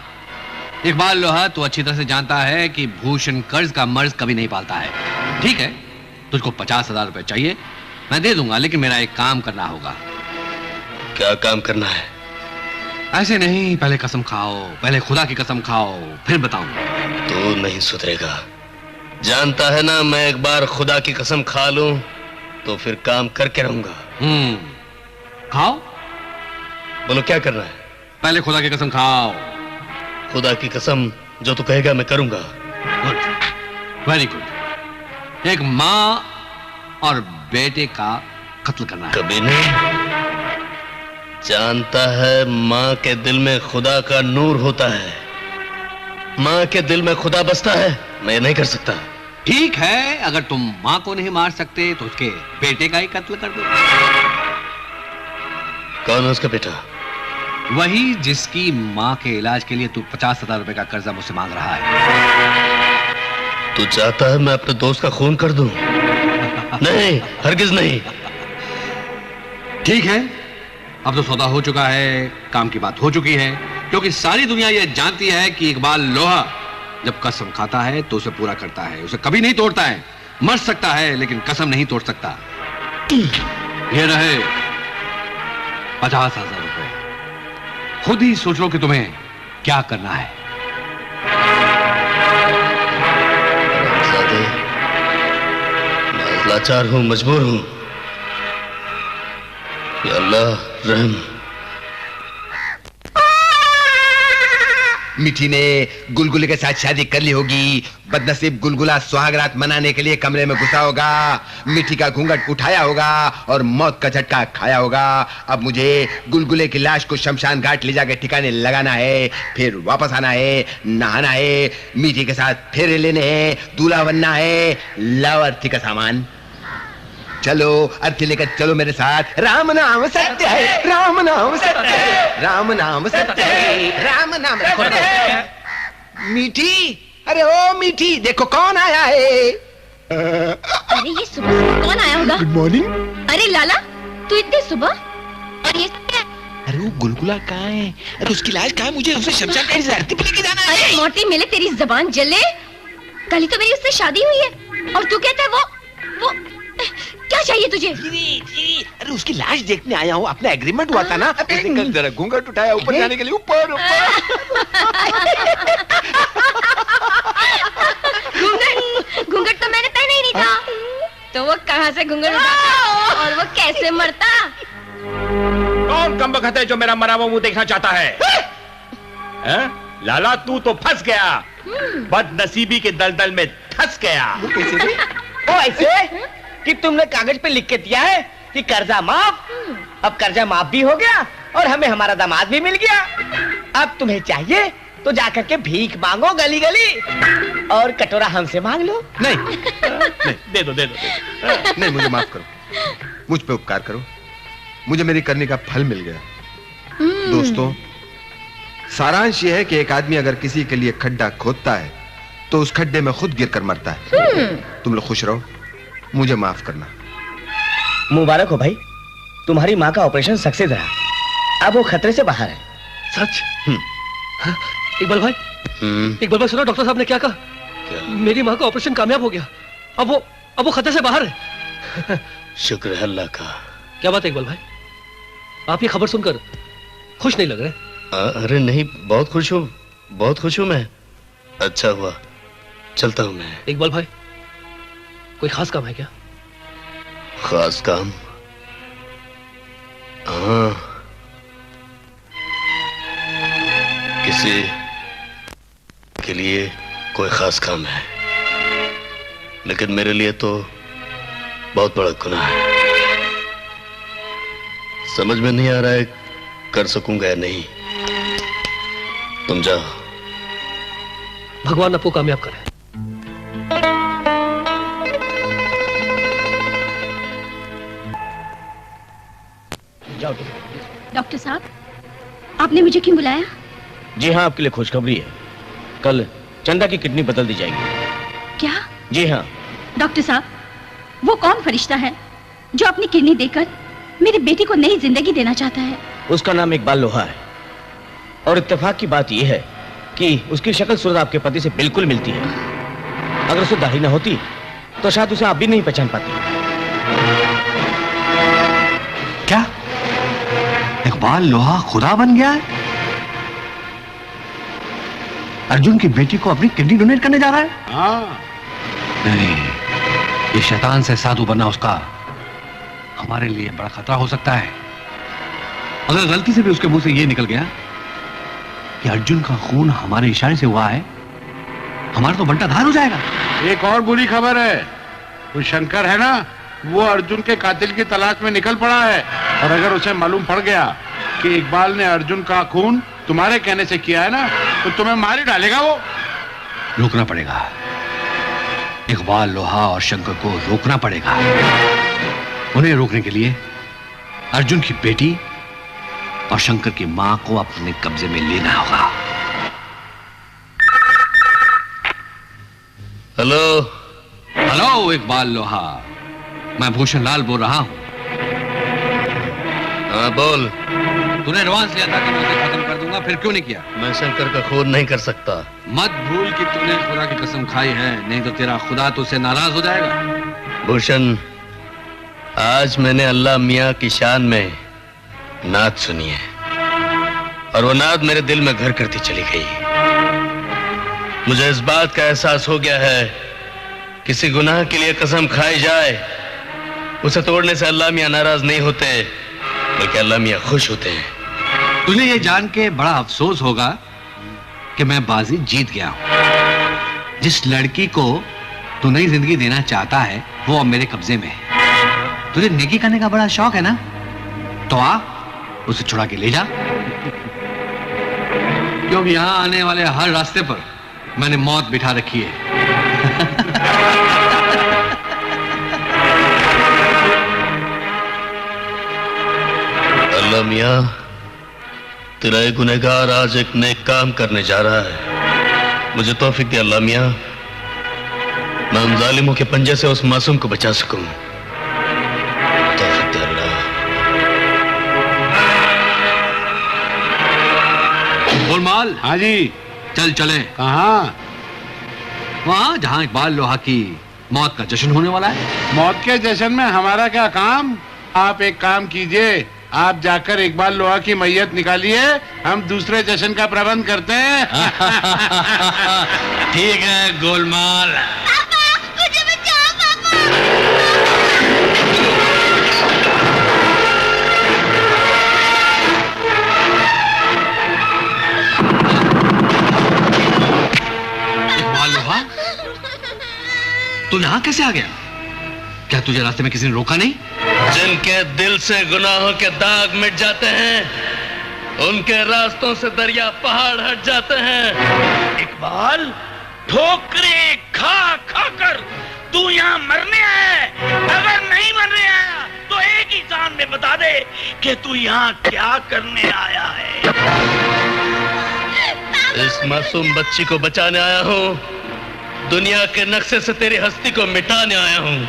इकबाल लोहा तू अच्छी तरह से जानता है कि भूषण कर्ज का मर्ज कभी नहीं पालता है। ठीक है, तुझको 50,000 रुपए चाहिए, मैं दे दूंगा, लेकिन मेरा एक काम करना होगा। क्या काम करना है? ऐसे नहीं, पहले कसम खाओ, पहले खुदा की कसम खाओ, फिर बताऊंगा। तू नहीं सुधरेगा, जानता है ना। मैं एक बार खुदा की कसम खा लूं तो फिर काम करके रहूंगा। खाओ। बोलो क्या करना है? पहले खुदा की कसम खाओ। खुदा की कसम, जो तू कहेगा मैं करूंगा। Good, very good. एक माँ और बेटे का कत्ल करना है। कभी नहीं। जानता है, माँ के दिल में खुदा का नूर होता है। माँ के दिल में खुदा बसता है। मैं नहीं कर सकता। ठीक है, अगर तुम मां को नहीं मार सकते तो उसके बेटे का ही कत्ल कर दो। कौन है उसका बेटा? वही जिसकी मां के इलाज के लिए तू 50,000 रुपए का कर्जा मुझसे मांग रहा है। तू चाहता है मैं अपने दोस्त का खून कर दूं? नहीं, हरगिज नहीं। ठीक है, अब तो सौदा हो चुका है, काम की बात हो चुकी है, क्योंकि सारी दुनिया यह जानती है कि इकबाल लोहा जब कसम खाता है तो उसे पूरा करता है, उसे कभी नहीं तोड़ता है। मर सकता है लेकिन कसम नहीं तोड़ सकता। ये रहे 50,000 रुपए, खुद ही सोच लो कि तुम्हें क्या करना है। मैं लाचार हूं, मजबूर हूं। या अल्लाह रहम। मिठी ने गुलगुले के साथ शादी कर ली होगी। बदनसीब गुलगुला सुहागरात मनाने के लिए कमरे में घुसा होगा, मिठी का घूंघट उठाया होगा और मौत का झटका खाया होगा। अब मुझे गुलगुले की लाश को शमशान घाट ले जाकर ठिकाने लगाना है, फिर वापस आना है, नहाना है, मिठी के साथ फेरे लेने हैं, दूल्हा बनना है। लाओ अर्थी का सामान, चलो अर्थी लेकर चलो मेरे साथ। राम नाम सत्य है, राम नाम सत्य है, राम नाम सत्य है, राम नाम सत्य है। मीठी, अरे ओ मीठी, देखो कौन आया है। अरे ये सुबह सुबह कौन आया होगा? Good morning. अरे लाला, तू इतनी सुबह? और ये सब क्या? अरे वो गुलगुला कहाँ है? अरे उसकी लाश कहाँ है? मुझे उससे शमशान घाट से आरती पे लेके जाना है। अरे मोटी मिले, तेरी जबान जले। कल ही तो मेरी उससे शादी हुई है और तू कहता है वो क्या चाहिए तुझे? अरे उसकी लाश देखने आया हूँ, अपना एग्रीमेंट हुआ था ना, कल जरा घूंघट उठाया ऊपर जाने के लिए, ऊपर घूंघट तो मैंने पहना ही नहीं था, तो वो कहाँ से घूंघट उठाता और वो कैसे मरता? कौन कमबख्त है जो मेरा मरा हुआ मुंह देखना चाहता है? लाला तू तो फंस गया, बदनसीबी के दलदल में फंस गया। ओ ऐसे कि तुमने कागज पे लिख के दिया है कि कर्जा माफ। अब कर्जा माफ भी हो गया और हमें हमारा दामाद भी मिल गया। अब तुम्हें चाहिए तो जाकर के भीख मांगो गली गली और कटोरा हमसे मांग लो। नहीं, दे दो। नहीं, मुझे माफ करो, मुझ पे उपकार करो, मुझे मेरी करने का फल मिल गया। दोस्तों, सारांश यह है कि एक आदमी अगर किसी के लिए खड्डा खोदता है तो उस खड्डे में खुद गिरकर मरता है। तुम लोग खुश रहो, मुझे माफ करना। मुबारक हो भाई, तुम्हारी माँ का ऑपरेशन सक्सेस रहा, अब वो खतरे से बाहर है। सच? इकबाल भाई, इकबाल भाई सुना डॉक्टर साहब ने क्या कहा? मेरी माँ का ऑपरेशन कामयाब हो गया, अब वो खतरे से बाहर है। शुक्र है अल्लाह का। क्या बात है इकबाल भाई, आप ये खबर सुनकर खुश नहीं लग रहे? अरे नहीं, बहुत खुश हूँ, बहुत खुश हूँ मैं। अच्छा हुआ, चलता हूँ मैं। इकबाल भाई, कोई खास काम है क्या? खास काम? हाँ, किसी के लिए कोई खास काम है, लेकिन मेरे लिए तो बहुत बड़ा गुनाह है। समझ में नहीं आ रहा है कर सकूंगा या नहीं। तुम जाओ। भगवान आपको कामयाब करे। जाओ। डॉक्टर साहब, आपने मुझे क्यों बुलाया? जी हाँ, आपके लिए खुशखबरी है, कल चंदा की किडनी बदल दी जाएगी। क्या? जी हाँ। डॉक्टर साहब, वो कौन फरिश्ता है जो अपनी किडनी देकर मेरी बेटी को नई जिंदगी देना चाहता है? उसका नाम इकबाल लोहा है और इत्तेफाक की बात यह है कि उसकी शक्ल सूरत आपके पति से बिल्कुल मिलती है। अगर उसे दाढ़ी ना होती तो शायद उसे आप भी नहीं पहचान पाती। क्या इकबाल लोहा खुदा बन गया है? अर्जुन की बेटी को अपनी किडनी डोनेट करने जा रहा है? हाँ। नहीं, ये शैतान से साधु बनना उसका हमारे लिए बड़ा खतरा हो सकता है। अगर गलती से भी उसके मुंह से ये निकल गया कि अर्जुन का खून हमारे इशारे से हुआ है, हमारा तो बंटा धार हो जाएगा। एक और बुरी खबर है, वो शंकर है ना, वो अर्जुन के कातिल की तलाश में निकल पड़ा है, और अगर उसे मालूम पड़ गया कि इकबाल ने अर्जुन का खून तुम्हारे कहने से किया है ना, तो तुम्हें मार ही डालेगा वो। रोकना पड़ेगा। इकबाल लोहा और शंकर को रोकना पड़ेगा। उन्हें रोकने के लिए अर्जुन की बेटी और शंकर की मां को अपने कब्जे में लेना होगा। हेलो हेलो इकबाल लोहा, मैं भूषण लाल बोल रहा हूं। हाँ बोल। तूने एडवांस लिया था कि मैं उसे खत्म कर दूंगा, फिर क्यों नहीं किया? मैं शंकर का खून नहीं कर सकता। मत भूल कि तूने खुदा की कसम खाई है, नहीं तो तेरा खुदा तुझसे नाराज हो जाएगा। भूषण, आज मैंने अल्लाह मियाँ की शान में नात सुनी है और वो नात मेरे दिल में घर करती चली गई। मुझे इस बात का एहसास हो गया है, किसी गुनाह के लिए कसम खाई जाए, उसे तोड़ने से अल्लाह मियाँ नाराज नहीं होते, बल्कि अल्लाह मियाँ खुश होते हैं। तुझे ये जान के बड़ा अफसोस होगा कि मैं बाजी जीत गया हूं। जिस लड़की को तू नई जिंदगी देना चाहता है वो अब मेरे कब्जे में है। तुझे नेकी करने का बड़ा शौक है ना, तो आ उसे छुड़ा के ले जा, क्योंकि यहां आने वाले हर रास्ते पर मैंने मौत बिठा रखी है। अल्लाह मियाँ, तेरा एक गुनहगार आज एक नेक काम करने जा रहा है। मुझे तौफीक दे अल्लाह मियाँ, मैं उन जालिमों के पंजे से उस मासूम को बचा सकूं। तौफीक दे अल्लाह। गोलमाल। हाँ जी। चल चले। कहाँ? वहां जहां इकबाल लोहा की मौत का जश्न होने वाला है। मौत के जश्न में हमारा क्या काम? आप एक काम कीजिए, आप जाकर इकबाल लोहा की मैयत निकालिए, हम दूसरे जश्न का प्रबंध करते हैं। ठीक है गोलमाल। पापा, मुझे बचाओ पापा। इकबाल लोहा, तू यहाँ कैसे आ गया? क्या तुझे रास्ते में किसी ने रोका नहीं? जिनके दिल से गुनाहों के दाग मिट जाते हैं, उनके रास्तों से दरिया पहाड़ हट जाते हैं। इकबाल, ठोकरे खा खा कर तू यहाँ मरने आया है। अगर नहीं मरने आया तो एक ही जान में बता दे कि तू यहाँ क्या करने आया है। इस मासूम बच्ची को बचाने आया हूँ, दुनिया के नक्शे से तेरी हस्ती को मिटाने आया हूँ।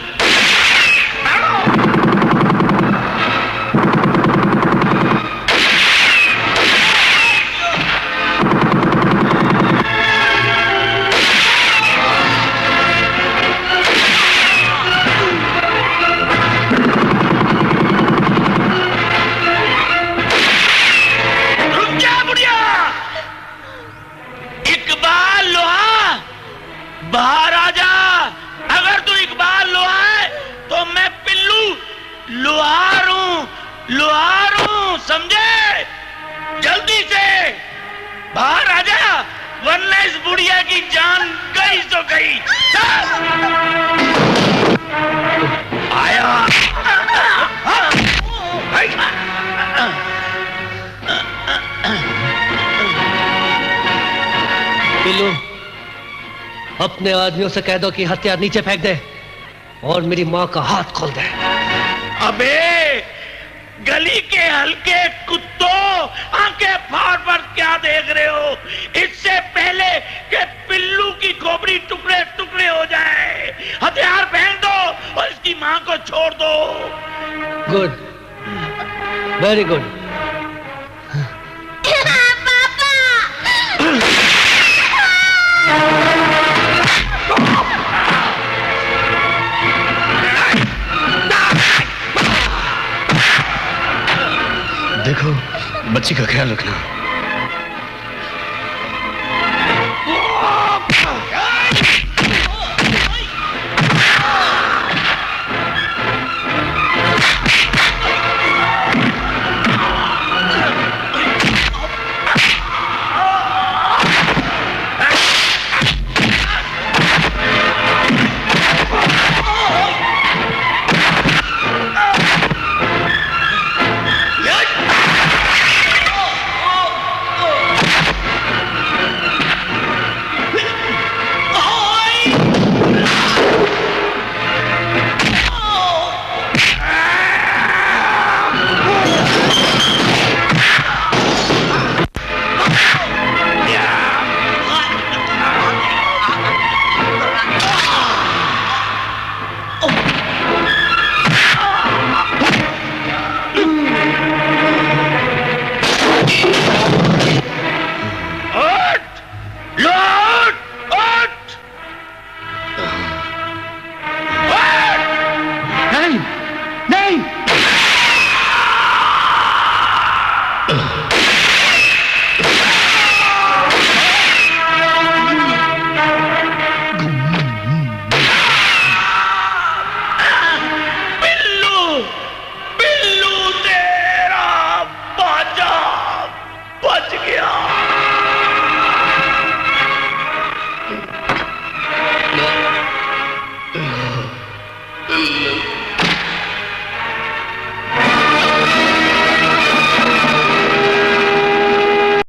बाहर आ जा। अगर तू इकबाल लोहा है तो मैं पिल्लू लोहार हूं, समझे? जल्दी से बाहर आ जा, वरना इस बुढ़िया की जान गई तो गई। आया। पिल्लू, अपने आदमियों से कह दो कि हथियार नीचे फेंक दे और मेरी मां का हाथ खोल दे। अबे गली के हल्के कुत्तों, आंखें फाड़ फाड़ क्या देख रहे हो? इससे पहले कि पिल्लू की खोपड़ी टुकड़े टुकड़े हो जाए, हथियार फेंक दो और इसकी मां को छोड़ दो। Good, very good. देखो, बच्ची का ख्याल रखना। सनम